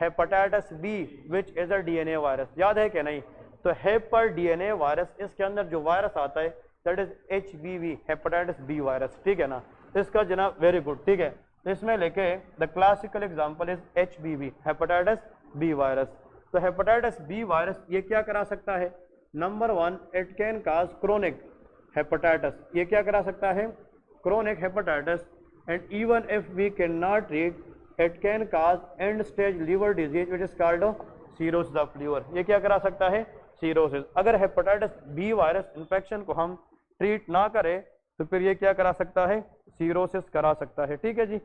hepatitis B which is a DNA virus. याद है कि नहीं। तो हेपर DNA वायरस, इसके अंदर जो वायरस आता है that is HBV, hepatitis B virus. ठीक है ना, इसका जनाब वेरी गुड। ठीक है, इसमें लेके the classical example is HBV, hepatitis B virus. तो हेपेटाइटिस B वायरस ये क्या करा सकता है, number 1 it can cause chronic hepatitis. ये क्या करा सकता है, chronic hepatitis. And even if we can not treat it can cause end stage liver disease which is called cirrhosis of liver. ये क्या करा सकता है, सीरोसिस। अगर हेपेटाइटिस B वायरस इन्फेक्शन को हम ट्रीट ना करें तो फिर ये क्या करा सकता है, सीरोसिस करा सकता है। ठीक है जी।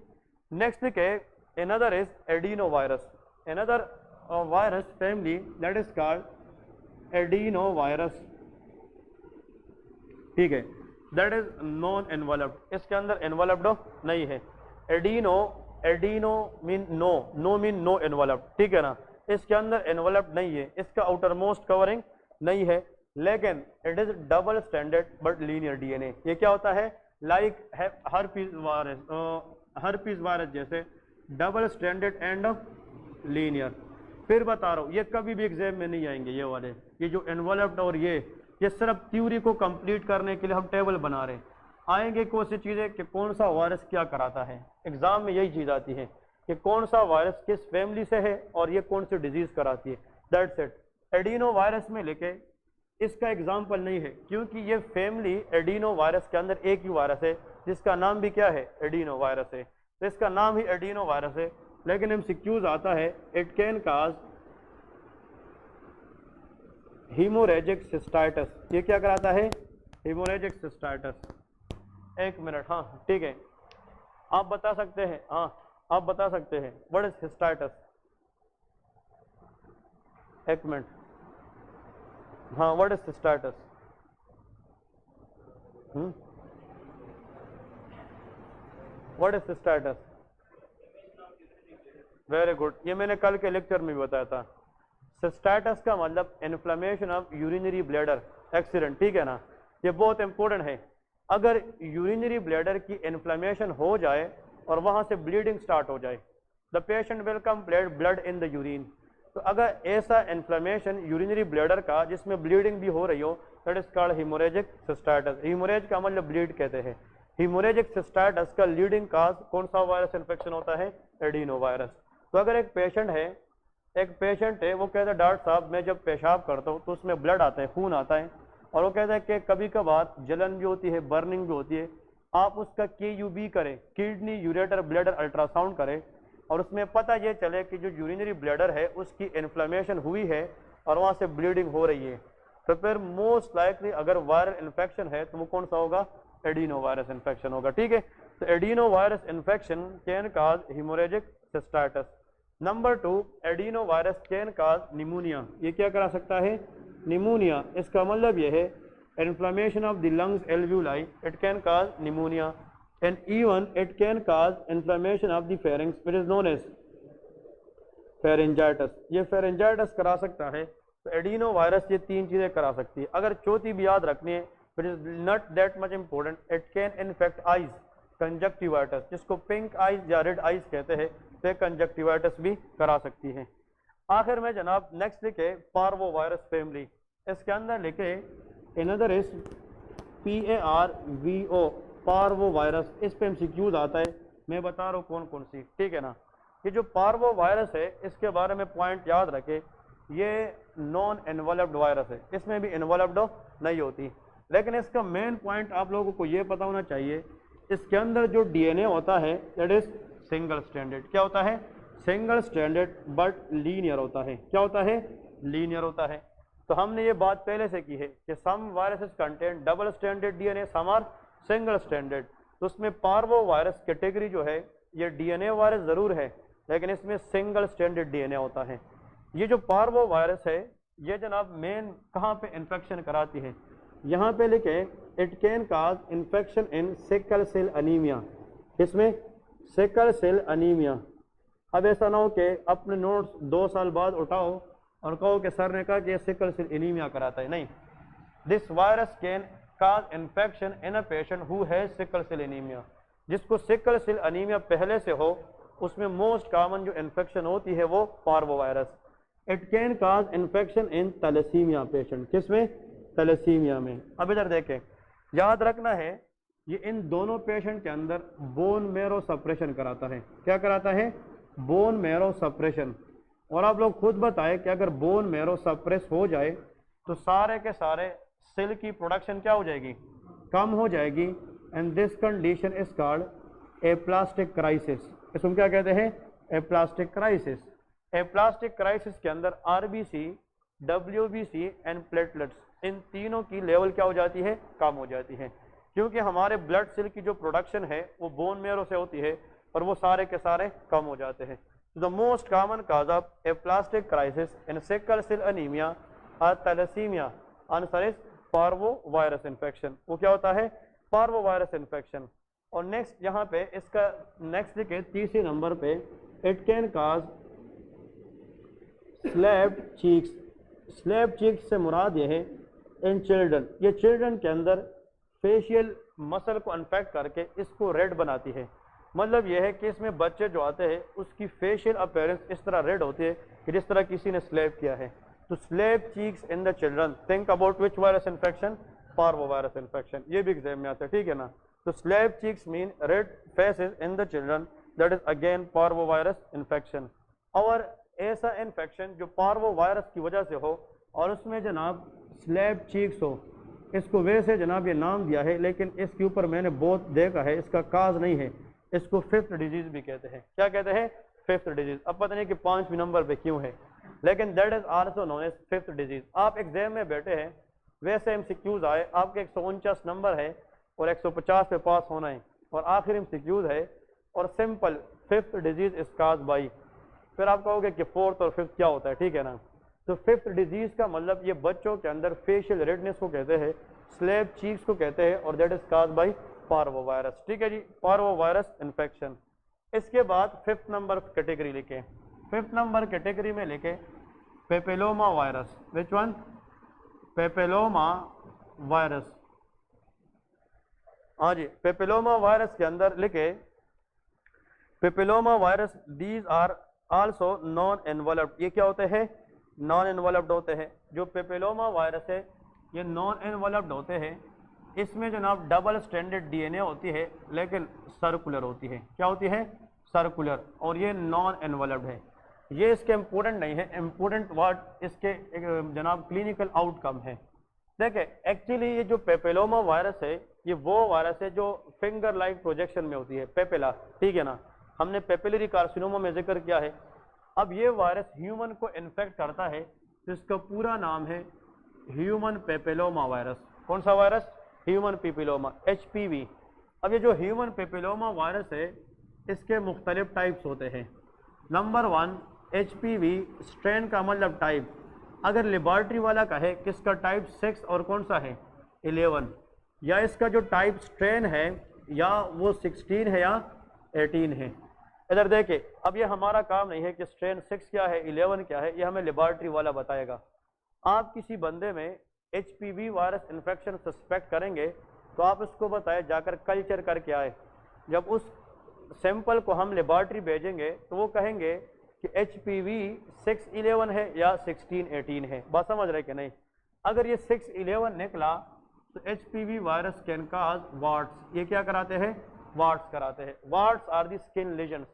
नेक्स्ट है another is adeno virus, another virus family that is called adeno virus. ठीक है, दैट इज नॉन इन्वॉल्व्ड, इसके अंदर इन्वॉल्व्ड नहीं है। Adeno adeno mean no, no mean no envelope, ठीक है ना, इसके अंदर एनवलप नहीं है, इसका आउटर मोस्ट कवरिंग नहीं है, लेकिन it is double standard but linear DNA. ये क्या होता है, like herpes virus, herpes virus जैसे डबल स्टैंडर्ड एंड लीनियर। फिर बता रहा हूँ ये कभी भी एग्जाम में नहीं आएंगे ये वाले, ये जो एनवलप्ड और ये सिर्फ थ्योरी को कंप्लीट करने के लिए हम टेबल बना रहे हैं। आएंगे कौन सी चीज़ें कि कौन सा वायरस क्या कराता है, एग्जाम में यही चीज़ आती है कि कौन सा वायरस किस फैमिली से है और ये कौन सी डिजीज कराती है, दैट्स इट। एडिनो वायरस में लेके इसका एग्जाम्पल नहीं है, क्योंकि ये फैमिली एडिनो वायरस के अंदर एक ही वायरस है जिसका नाम भी क्या है, एडिनो वायरस है, तो इसका नाम ही एडिनो वायरस है। लेकिन एमसीक्यूज आता है it can cause haemorrhagic cystitis, ये क्या कराता है, हीमोरेजिक सिस्टाइटिस। एक मिनट, हाँ ठीक है, आप बता सकते हैं, हाँ आप बता सकते हैं व्हाट इज सिस्टाइटिस, एक मिनट, हाँ what is cystitis, what is cystitis, very good, ये मैंने कल के लेक्चर में भी बताया था। सिस्टाइटिस का मतलब inflammation of urinary bladder accident, ठीक है ना, ये बहुत इंपॉर्टेंट है। अगर यूरिनरी ब्लैडर की इन्फ्लेमेशन हो जाए और वहां से ब्लीडिंग स्टार्ट हो जाए, the patient will complain blood in the urine, तो अगर ऐसा इन्फ्लेमेशन यूरिनरी ब्लैडर का जिसमें ब्लीडिंग भी हो रही हो, that is called haemorrhagic cystitis. Haemorrhage का मतलब ब्लीड कहते हैं। हीमोरेजिक सिस्टाइटिस का लीडिंग काज कौन सा वायरस इन्फेक्शन होता है, एडिनो वायरस। तो अगर एक पेशेंट है, वो कहता है डॉक्टर साहब मैं जब पेशाब करता हूँ तो उसमें ब्लड आता है, खून आता है, और वो कहता है कि कभी कभार जलन भी होती है, बर्निंग भी होती है, आप उसका KUB करें, किडनी यूरेटर ब्लैडर अल्ट्रासाउंड करें, और उसमें पता ये चले कि जो यूरिनरी ब्लैडर है उसकी इन्फ्लेमेशन हुई है और वहाँ से ब्लीडिंग हो रही है, तो फिर मोस्ट लाइकली अगर वायरल इन्फेक्शन है तो वो कौन सा होगा, एडिनो वायरस इन्फेक्शन होगा, ठीक है। तो adeno virus infection can cause haemorrhagic cystitis. Number 2, adeno virus can cause pneumonia, ये क्या करा सकता है, निमोनिया। इसका मतलब यह है inflammation of the lungs alveoli, it can cause pneumonia, and even it can cause inflammation of the pharynx which is known as pharyngitis, ये फेरेंजाइटिस करा सकता है। तो एडिनो वायरस ये 3 चीजें करा सकती है। अगर चौथी भी याद रखनी है, which is not that much important, it can infect eyes, conjunctivitis, जिसको पिंक आइज या रेड आइज कहते हैं, तो कंजक्टिवाइटिस भी करा सकती है। आखिर में जनाब नेक्स्ट लिखे पार्वो वायरस फैमिली, इसके अंदर लिखे another is PARVO, parvo virus, इस पे एमसीक्यूज आता है, मैं बता रहा हूँ कौन कौन सी, ठीक है ना। ये जो पार्वो वायरस है इसके बारे में पॉइंट याद रखे, ये नॉन एनवलप्ड वायरस है, इसमें भी एनवलप्ड नहीं होती, लेकिन इसका मेन पॉइंट आप लोगों को ये पता होना चाहिए, इसके अंदर जो DNA होता है दैट इज सिंगल स्टैंडर्ड, क्या होता है, सिंगल स्टैंडर्ड बट लीनियर होता है, क्या होता है, लीनियर होता है। तो हमने ये बात पहले से की है कि some viruses contain double standard DNA, some are single standard. तो उसमें पार्वो वायरस कैटेगरी जो है ये DNA वायरस जरूर है, लेकिन इसमें सिंगल स्टैंडर्ड DNA होता है। ये जो पार्वो वायरस है ये जनाब मेन कहाँ पे इन्फेक्शन कराती है, यहाँ पे लिखे it can cause infection in sickle cell anaemia, इसमें सिकल सेल अनीमिया। अब ऐसा ना हो कि अपने नोट्स 2 साल बाद उठाओ और कहो कि सर ने कहा कि ये सिकल सेल एनीमिया कराता है, नहीं, this virus can cause infection in a patient who has sickle cell anaemia, जिसको सिकल सेल अनीमिया पहले से हो उसमें मोस्ट कॉमन जो इन्फेक्शन होती है वो parvo virus. It can cause infection in thalassaemia patient, किसमें, थैलेसीमिया में। अब इधर देखें, याद रखना है ये इन दोनों पेशेंट के अंदर बोन मैरो सप्रेशन कराता है, क्या कराता है, बोन मैरो सप्रेशन। और आप लोग खुद बताएं कि अगर बोन मैरो सप्रेस हो जाए तो सारे के सारे सेल की प्रोडक्शन क्या हो जाएगी, कम हो जाएगी, and this condition is called aplastic crisis. इसको क्या कहते हैं, एप्लास्टिक क्राइसिस। एप्लास्टिक क्राइसिस के अंदर RBC, WBC एंड प्लेटलेट्स, इन तीनों की लेवल क्या हो जाती है, कम हो जाती है, क्योंकि हमारे ब्लड सेल की जो प्रोडक्शन है वो बोन मैरो से होती है और वो सारे के सारे कम हो जाते हैं। The most common cause of aplastic crisis in sickle cell anaemia और thalassaemia answer is parvo virus infection. वो क्या होता है, पार्वो वायरस इन्फेक्शन। और नेक्स्ट यहाँ पे इसका नेक्स्ट लिखे तीसरे नंबर पे, it can cause slapped cheeks. Slapped cheeks से मुराद ये है इन चिल्ड्रन, ये चिल्ड्रन के अंदर फेशियल मसल को अनफेक्ट करके इसको रेड बनाती है। मतलब यह है कि इसमें बच्चे जो आते हैं उसकी फेशियल अपीयरेंस इस तरह रेड होती है कि जिस तरह किसी ने स्लैप किया है। तो slap cheeks in the children, think about which virus infection, parvo virus infection, ये भी एग्जाम में आता है, ठीक है ना। तो slap cheeks mean red faces in the children, that is again parvo virus infection. और ऐसा इन्फेक्शन जो पार्वो वायरस की वजह से हो और उसमें जनाब स्लैप चीक्स हो, इसको वैसे जनाब ये नाम दिया है, लेकिन इसके ऊपर मैंने बहुत देखा है, इसका काज नहीं है, इसको फिफ्थ डिजीज भी कहते हैं। क्या कहते हैं? Fifth disease. अब पता नहीं कि 5वें नंबर पे क्यों है, लेकिन that is also known as fifth disease. आप एग्जाम में बैठे हैं, वैसे एमसीक्यूज आए, आपके 149 नंबर है और 150 पे पास होना है, और आखिर एमसीक्यूज है और simple fifth disease is cause by, फिर आप कहोगे कि फोर्थ और फिफ्थ क्या होता है, ठीक है ना। तो फिफ्थ डिजीज का मतलब ये बच्चों के अंदर फेशियल रेडनेस को कहते हैं, स्लैप चीक्स को कहते हैं, और that is cause by parvo virus, ठीक है जी, पार्वो वायरस इन्फेक्शन। इसके बाद फिफ्थ नंबर कैटेगरी लिखे, फिफ्थ नंबर कैटेगरी में लिखे papilloma virus. Which one? Papilloma virus. हाँ जी, पेपिलोमा वायरस के अंदर लिखे papilloma virus, these are also non enveloped. ये क्या होते हैं? नॉन एनवलप्ड होते हैं। जो पेपिलोमा वायरस है ये नॉन एनवलप्ड होते हैं। इसमें जनाब डबल स्ट्रैंडेड डीएनए होती है, लेकिन सर्कुलर होती है। क्या होती है? सर्कुलर। और ये नॉन एनवलप्ड है। ये इसके इम्पोर्टेंट नहीं है, इम्पोर्टेंट वर्ड इसके जनाब क्लिनिकल आउटकम है। देखिए एक्चुअली ये जो पेपिलोमा वायरस है ये वो वायरस है जो फिंगर लाइक प्रोजेक्शन में होती है, पेपिला, ठीक है ना। हमने पेपिलरी कार्सिनोमा में जिक्र किया है। अब ये वायरस ह्यूमन को इन्फेक्ट करता है, तो इसका पूरा नाम है ह्यूमन पेपिलोमा वायरस। कौन सा वायरस? Human papilloma, HPV। अब ये जो ह्यूमन पेपिलोमा वायरस है इसके मुख्तलिफ टाइप्स होते हैं। नंबर 1 HPV स्ट्रेन का मतलब टाइप। अगर लेबॉर्ट्री वाला कहे कि इसका टाइप 6 और कौन सा है 11, या इसका जो टाइप स्ट्रेन है या वो 16 है या 18 है। इधर देखे, अब ये हमारा काम नहीं है कि स्ट्रेन 6 क्या है 11 क्या है, ये हमें लेबॉर्ट्री वाला बताएगा। आप किसी बंदे में HPV वायरस इन्फेक्शन सस्पेक्ट करेंगे तो आप उसको बताएं जाकर कल्चर करके आए। जब उस सैंपल को हम लेबॉर्ट्री भेजेंगे तो वो कहेंगे कि HPV 6-11 है या 16-18 है। बात समझ रहे कि नहीं? अगर ये 6-11 निकला तो HPV वायरस कैन काज वार्ट्स। ये क्या कराते हैं? वार्ट्स कराते हैं। वार्ट्स आर दी स्किन लीजन्स।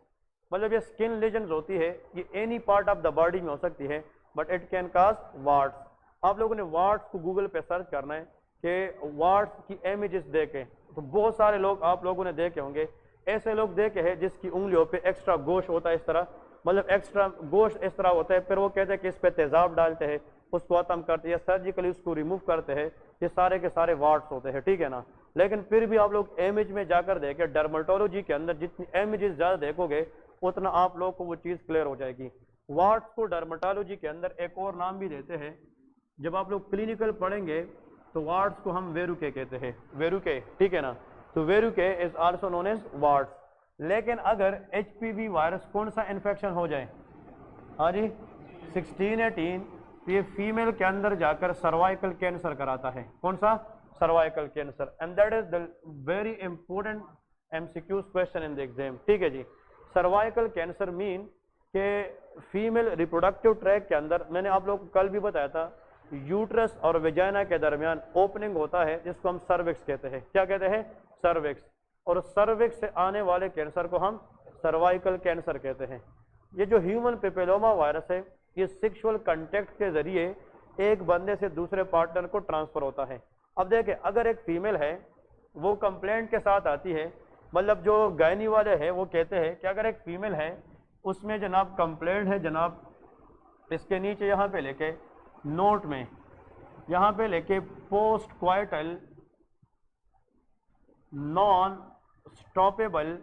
मतलब ये स्किन लीजन्स होती है, ये any part of the body में हो सकती है, बट इट कैन काज वार्ट्स। आप लोगों ने वार्ट्स को गूगल पे सर्च करना है कि वार्ट्स की इमेजेस देखें, तो बहुत सारे लोग आप लोगों ने देखे होंगे। ऐसे लोग देखे हैं जिसकी उंगलियों पे एक्स्ट्रा गोश्त होता है, इस तरह, मतलब एक्स्ट्रा गोश्त इस तरह होता है, फिर वो कहते हैं कि इस पे तेजाब डालते हैं, उसको खत्म करते हैं, सर्जिकली उसको रिमूव करते हैं। ये सारे के सारे वार्ट्स होते हैं, ठीक है ना। लेकिन फिर भी आप लोग इमेज में जाकर देखें, डर्मेटोलॉजी के अंदर जितनी इमेजेस ज़्यादा देखोगे उतना आप लोग को वो चीज़ क्लियर हो जाएगी। वार्ट्स को डर्मेटोलॉजी के अंदर एक और नाम भी देते हैं। जब आप लोग क्लिनिकल पढ़ेंगे तो वार्ट्स को हम वेरुके कहते हैं, वेरुके, ठीक है ना। तो वेरुके इज आल्सो नोन एज वार्ट्स। लेकिन अगर HPV वायरस कौन सा इन्फेक्शन हो जाए, हाँ जी 16-18, तो ये फीमेल के अंदर जाकर सर्वाइकल कैंसर कराता है। कौन सा? Cervical cancer. And that is the very important MCQ question in the exam, ठीक है जी। सर्वाइकल कैंसर मीन के फीमेल रिप्रोडक्टिव ट्रैक के अंदर, मैंने आप लोग को कल भी बताया था, यूट्रस और वेजाइना के दरमियान ओपनिंग होता है जिसको हम सर्विक्स कहते हैं। क्या कहते हैं? सर्विक्स। और सर्विक्स से आने वाले कैंसर को हम सर्वाइकल कैंसर कहते हैं। ये जो ह्यूमन पेपिलोमा वायरस है ये सेक्सुअल कांटेक्ट के जरिए एक बंदे से दूसरे पार्टनर को ट्रांसफर होता है। अब देखें, अगर एक फीमेल है वो कंप्लेंट के साथ आती है, मतलब जो गायनी वाले हैं वो कहते हैं कि अगर एक फीमेल है उसमें जनाब कंप्लेंट है, जनाब इसके नीचे यहाँ पे लेके नोट में यहाँ पे लेके पोस्ट क्वाइटल नॉन स्टॉपेबल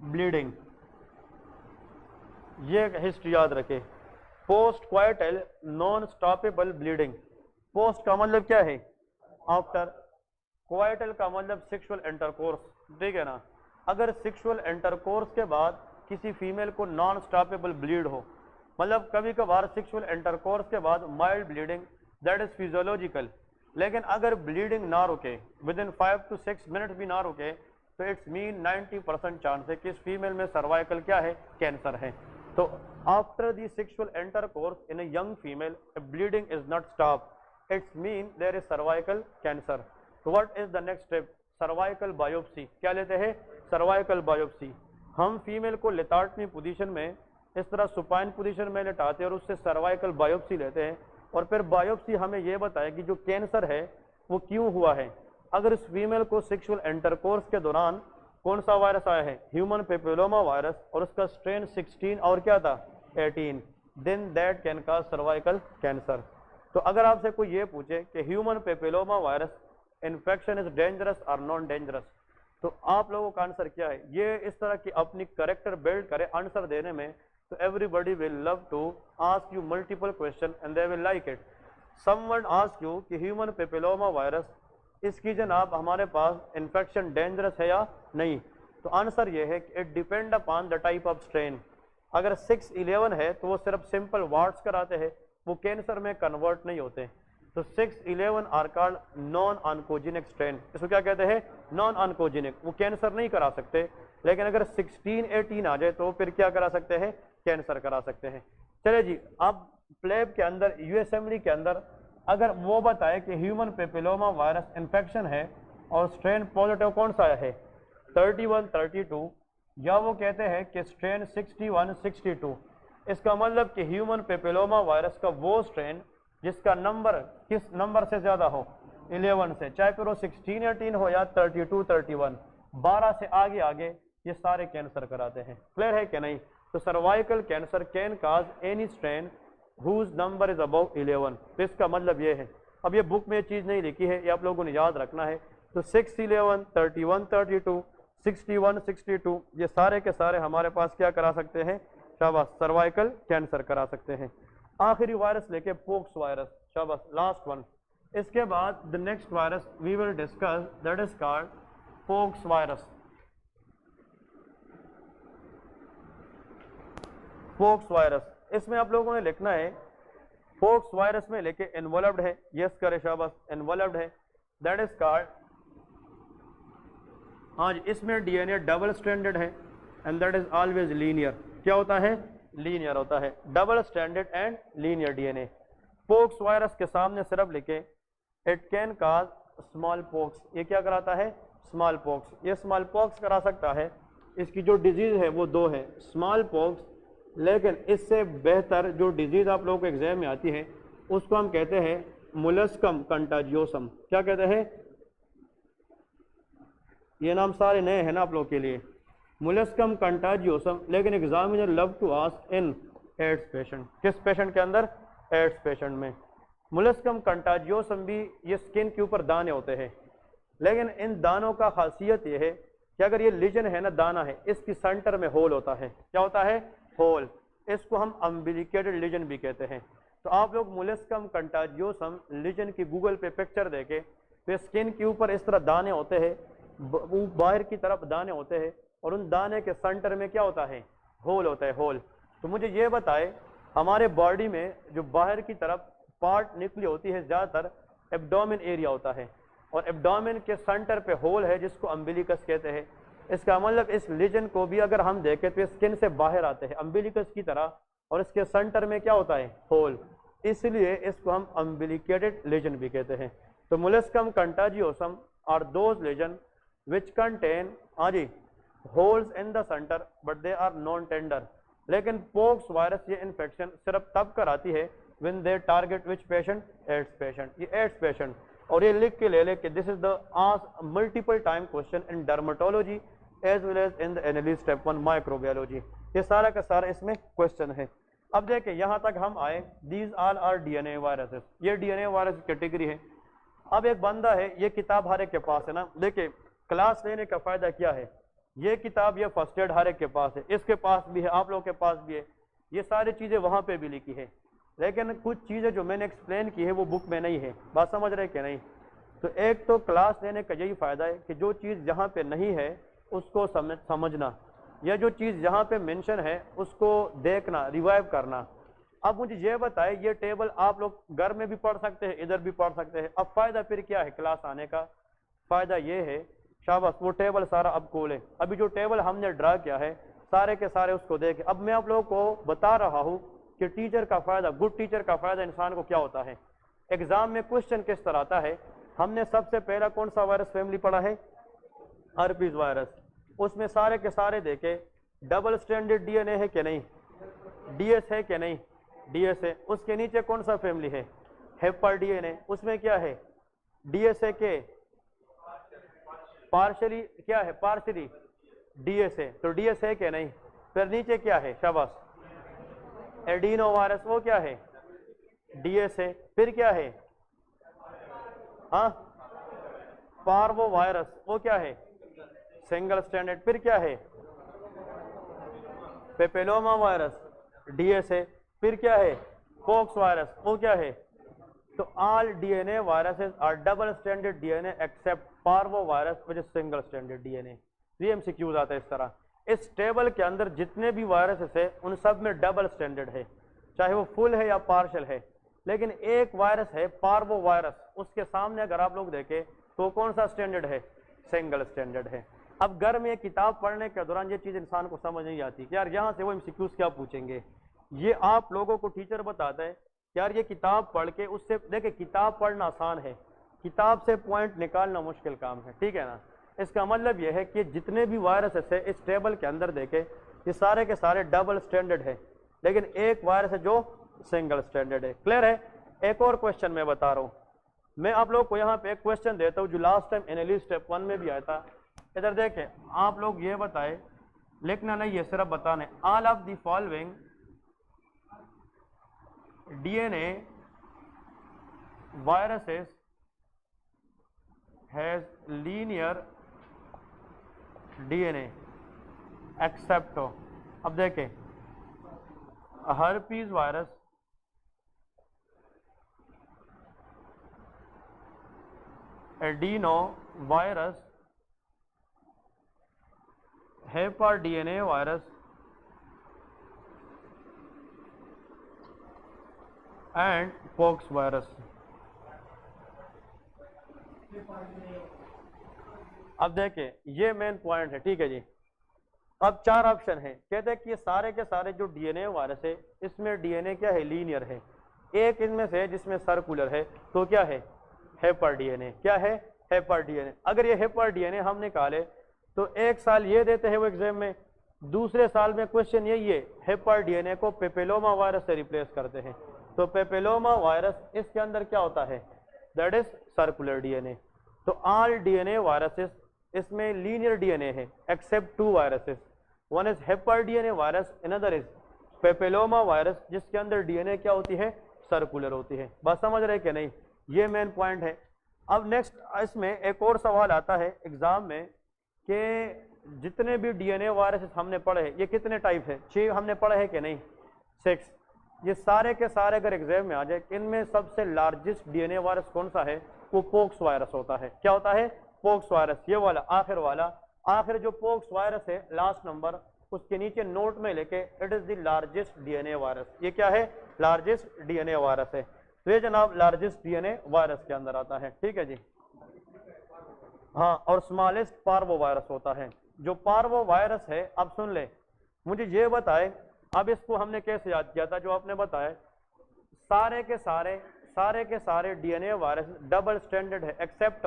ब्लीडिंग, ये हिस्ट्री याद रखे। Post क्वाइटल non stoppable bleeding, post का मतलब क्या है? आफ्टर, कोआइटल का मतलब सेक्सुअल इंटरकोर्स, ठीक है ना। अगर सेक्सुअल इंटरकोर्स के बाद किसी फीमेल को नॉन स्टॉपेबल ब्लीड हो, मतलब कभी कभार सेक्सुअल इंटरकोर्स के बाद mild bleeding, that is physiological, लेकिन अगर ब्लीडिंग ना रुके विद इन 5 to 6 मिनट भी ना रुके तो इट्स मीन 90% चांस है कि इस फीमेल में सर्वाइकल क्या है, कैंसर है। तो after the sexual intercourse in a young female bleeding is not stop, it's mean there is cervical cancer. तो what is the next step, cervical biopsy. क्या लेते हैं, सर्वाइकल बायोप्सी। हम फीमेल को लेटार्टमी पोजीशन में इस तरह सुपाइन पोजीशन में लेटाते हैं और उससे सर्वाइकल बायोप्सी लेते हैं, और फिर बायोप्सी हमें यह बताए कि जो कैंसर है वो क्यों हुआ है। अगर इस फीमेल को सेक्सुअल इंटरकोर्स के दौरान कौन सा वायरस आया है, ह्यूमन पेपिलोमा वायरस, और उसका स्ट्रेन 16 और क्या था 18, then that can cause cervical cancer. तो अगर आपसे कोई ये पूछे कि human papilloma virus infection is dangerous और नॉन डेंजरस, तो आप लोगों का आंसर क्या है, ये इस तरह की अपनी करेक्टर बिल्ड करे आंसर देने में, तो everybody will love to ask you multiple question and they will like it. Someone ask you कि ह्यूमन पेपिलोमा वायरस इसकी जनाब हमारे पास इन्फेक्शन डेंजरस है या नहीं, तो आंसर ये है कि it depend upon the type of strain. अगर 611 है तो वो सिर्फ सिंपल वार्ड्स कराते हैं, वो कैंसर में कन्वर्ट नहीं होते। तो 611 are called non oncogenic strain, इसको क्या कहते हैं, नॉन ऑन्कोजेनिक, वो कैंसर नहीं करा सकते। लेकिन अगर 1618 आ जाए तो फिर क्या करा सकते हैं, कैंसर करा सकते हैं। चले जी, अब प्लेब के अंदर यूएसएमडी के अंदर अगर वो बताए कि ह्यूमन पेपिलोमा वायरस इन्फेक्शन है और स्ट्रेन पॉजिटिव कौन सा है 31 32, या वो कहते हैं कि स्ट्रेन 61 62, इसका मतलब कि ह्यूमन पेपिलोमा वायरस का वो स्ट्रेन जिसका नंबर किस नंबर से ज्यादा हो 11 से, चाहे फिर वो 16 18 हो या 32 31, 12 से आगे आगे ये सारे कैंसर कराते हैं। क्लियर है कि नहीं। तो cervical cancer can cause any strain whose number is above 11। तो इसका मतलब ये है, अब ये बुक में ये चीज़ नहीं लिखी है, ये आप लोगों ने याद रखना है। तो 611 31 32 61 62 ये सारे के सारे हमारे पास क्या करा सकते हैं, शाबाश, सर्वाइकल कैंसर करा सकते हैं। आखिरी वायरस लेके पोक्स वायरस, शाबाश, लास्ट वन। इसके बाद the next virus we will discuss that is called pox virus. Pox virus, इसमें आप लोगों ने लिखना है पोक्स वायरस में लेके इन्वॉल्व्ड है, यस करे, शाबाश, इन्वॉल्व्ड है, दैट इज कॉल्ड, हाँ जी, इसमें डीएनए डबल स्ट्रैंडेड है and that is always linear. क्या होता है, लीनियर होता है, double stranded and linear DNA. Pox virus के सामने सिर्फ लिखे it can cause small pox, ये क्या कराता है, स्मॉल पोक्स। ये स्मॉल पोक्स करा सकता है, इसकी जो डिजीज है वो दो है, स्मॉल पोक्स, लेकिन इससे बेहतर जो डिजीज आप लोगों को एग्जाम में आती है उसको हम कहते हैं मुलस्कम कंटाजियोसम। क्या कहते हैं, ये नाम सारे नए हैं ना आप लोगों के लिए, मुलस्कम कंटाजियोसम, लेकिन examiner love to ask in AIDS patient. किस पेशेंट के अंदर, एड्स पेशेंट में। मुलस्कम कंटाजियोसम भी ये स्किन के ऊपर दाने होते हैं, लेकिन इन दानों का खासियत ये है कि अगर ये लीजन है ना, दाना है, इसकी सेंटर में होल होता है। क्या होता है, होल, इसको हम अम्बिलिकेटेड लीजन भी कहते हैं। तो आप लोग मुलस्कम कंटाजियोसम लीजन की गूगल पे पिक्चर देखे तो स्किन के ऊपर इस तरह दाने होते हैं, बाहर की तरफ दाने होते हैं, और उन दाने के सेंटर में क्या होता है, होल होता है, होल। तो मुझे ये बताए, हमारे बॉडी में जो बाहर की तरफ पार्ट निकली होती है ज़्यादातर एब्डोमेन एरिया होता है, और एब्डोमेन के सेंटर पे होल है जिसको अम्बिलिकस कहते हैं। इसका मतलब इस लीजन को भी अगर हम देखें तो स्किन से बाहर आते हैं अम्बिलिकस की तरह, और इसके सेंटर में क्या होता है, होल, इसलिए इसको हम अम्बिलिकेटेड लीजन भी कहते हैं। तो molluscum contagiosum are those lesion which contain, हाँ जी, holes in the centre but they are non tender. लेकिन पोक्स वायरस ये इन्फेक्शन सिर्फ तब कराती है when they target which patient, AIDS patient. ये एड्स पेशेंट, और ये लिख के ले ले कि this is the ask multiple time question in dermatology as well as in the analysis step 1 microbiology. ये सारा का सारा इसमें क्वेश्चन है। अब देखें यहाँ तक हम आए, these all are DNA viruses, ये डीएनए वायरस कैटेगरी है। अब एक बंदा है, ये किताब हर एक के पास है ना, देखिए क्लास लेने का फायदा क्या है, ये किताब ये फर्स्ट एड हर एक के पास है, इसके पास भी है, आप लोग के पास भी है, ये सारी चीज़ें वहाँ पे भी लिखी है, लेकिन कुछ चीज़ें जो मैंने एक्सप्लेन की है वो बुक में नहीं है। बात समझ रहे कि नहीं। तो एक तो क्लास लेने का यही फायदा है कि जो चीज़ जहाँ पे नहीं है उसको समझना, या जो चीज़ जहाँ पे मेंशन है उसको देखना, रिवाइव करना। अब मुझे ये बताए, ये टेबल आप लोग घर में भी पढ़ सकते हैं, इधर भी पढ़ सकते हैं। अब फायदा फिर क्या है क्लास आने का? फायदा ये है, शाबाश, वो टेबल सारा अब खोले। अभी जो टेबल हमने ड्रा किया है सारे के सारे उसको देखें। अब मैं आप लोगों को बता रहा हूँ कि टीचर का फायदा, गुड टीचर का फायदा इंसान को क्या होता है। एग्जाम में क्वेश्चन किस तरह आता है, हमने सबसे पहला कौन सा वायरस फैमिली पढ़ा है? Herpes virus. उसमें सारे के सारे देखे डबल स्ट्रैंडेड डीएनए है कि नहीं, डीएस है कि नहीं, डीएस है। उसके नीचे कौन सा फैमिली है? हेपर डीएनए। उसमें क्या है? डीएस है के पार्शली क्या है? पार्शली डीएस है, तो डीएस है कि नहीं। फिर नीचे क्या है? शाबाश, एडिनो वायरस, वो क्या है? डीएस है। फिर क्या है? हाँ, पार्वो वायरस, वो क्या है? Single standard. फिर क्या है? पेपिलोमा वायरस, डीएस है। फिर क्या है? पॉक्स वायरस, वो क्या है? तो all DNA viruses are double standard DNA except parvo virus which is single standard DNA. ये एमसीक्यूज आता है इस तरह। इस टेबल के अंदर जितने भी वायरसेस है उन सब में डबल स्टैंडर्ड है, चाहे वो फुल है या पार्शल है। लेकिन एक वायरस है पार्वो वायरस, उसके सामने अगर आप लोग देखें तो कौन सा स्टैंडर्ड है? सिंगल स्टैंडर्ड है। अब घर में किताब पढ़ने के दौरान ये चीज इंसान को समझ नहीं आती कि यार यहाँ से वो एमसीक्यूज क्या पूछेंगे। ये आप लोगों को टीचर बताता है यार ये किताब पढ़ के उससे देखे, किताब पढ़ना आसान है, किताब से पॉइंट निकालना मुश्किल काम है, ठीक है ना। इसका मतलब यह है कि जितने भी वायरसेस है इस टेबल के अंदर देखे ये सारे के सारे डबल स्टैंडर्ड है, लेकिन एक वायरस है जो सिंगल स्टैंडर्ड है। क्लियर है? एक और क्वेश्चन मैं बता रहा हूं, मैं आप लोग को यहाँ पे एक क्वेश्चन देता हूं जो लास्ट टाइम एनालिसिस स्टेप 1 में भी आया था। इधर देखें, आप लोग ये बताए, लिखना नहीं है सिर्फ बताने। All of the following DNA viruses has linear DNA except, अब देखें, herpes virus, adeno virus, हेपर DNA virus and pox virus. अब देखें ये मेन पॉइंट है, ठीक है जी। अब 4 ऑप्शन है, कहते हैं कि ये सारे के सारे जो डीएनए वायरस है इसमें डीएनए क्या है? लीनियर है। एक इनमें से जिसमें सर्कुलर है, तो क्या है? हेपर डीएनए। क्या है? हेपर डीएनए। अगर ये हेपर डीएनए हम निकाले तो एक साल ये देते हैं वो एग्जाम में, दूसरे साल में क्वेश्चन यही है, हेपर डीएनए को पेपिलोमा वायरस से रिप्लेस करते हैं। तो पेपिलोमा वायरस इसके अंदर क्या होता है? That is circular DNA. तो ऑल डीएनए वायरसेस इसमें लीनियर डीएनए है except 2 viruses, one is hepa DNA virus, another is papilloma virus, जिसके अंदर डीएनए क्या होती है? सर्कुलर होती है। बात समझ रहे कि नहीं? ये मेन पॉइंट है। अब नेक्स्ट इसमें एक और सवाल आता है एग्जाम में कि जितने भी डीएनए वायरसेस हमने पढ़े हैं ये कितने टाइप है? 6 हमने पढ़े हैं कि नहीं? 6। ये सारे के सारे अगर एग्जाम में आ जाए, इनमें सबसे लार्जेस्ट डीएनए वायरस कौन सा है? वो पॉक्स वायरस होता है। क्या होता है? Pox virus. ये वाला आखिर वाला, आखिर जो पॉक्स वायरस है लास्ट नंबर, उसके नीचे नोट में लेके it is the largest DNA virus. ये क्या है? लार्जेस्ट डीएनए वायरस है। तो ये जनाब लार्जेस्ट डीएनए वायरस के अंदर आता है, ठीक है जी। हाँ, और स्मॉलेस्ट पार्वो वायरस होता है। जो पार्वो वायरस है, अब सुन ले, मुझे ये बताए अब इसको हमने कैसे याद किया था जो आपने बताया। सारे के सारे डीएनए वायरस डबल स्टैंडर्ड है एक्सेप्ट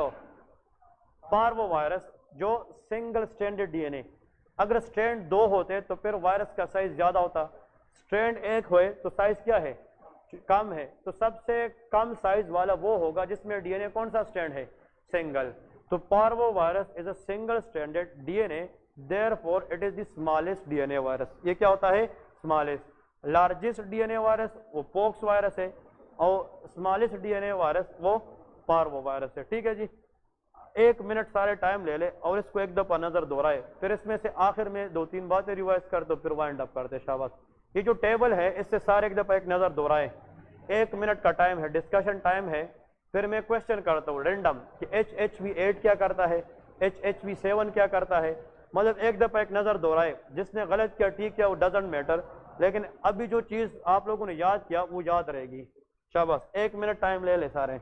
पार्वो वायरस जो सिंगल स्टैंडर्ड डीएनए। अगर स्ट्रैंड 2 होते तो फिर वायरस का साइज ज्यादा होता, स्ट्रैंड 1 हुए तो साइज क्या है? कम है। तो सबसे कम साइज वाला वो होगा जिसमें डीएनए कौन सा स्ट्रैंड है? सिंगल। तो parvo virus is a single standard DNA, therefore it is the smallest DNA virus. ये क्या होता है? स्मॉलेस्ट। लार्जेस्ट डीएनए वायरस वो पॉक्स वायरस है और स्मॉलेस्ट डीएनए वायरस वो पार्वो वायरस है, ठीक है जी। 1 मिनट सारे टाइम ले ले और इसको एक दफा नजर दोहराए, फिर इसमें से आखिर में 2-3 बातें रिवाइज कर दो, फिर वाइंड अप करते। शाबाश। ये जो टेबल है इससे सारे एक दफा एक नजर दोहराए। 1 मिनट का टाइम है, डिस्कशन टाइम है। फिर मैं क्वेश्चन करता हूँ रेंडम कि HHV8 क्या करता है, HHV7 क्या करता है, मतलब एक दफा एक नजर दोहराए, जिसने गलत किया ठीक किया वो डजेंट मैटर, लेकिन अभी जो चीज आप लोगों ने याद किया वो याद रहेगी। शाबाश, 1 मिनट टाइम ले ले सारे।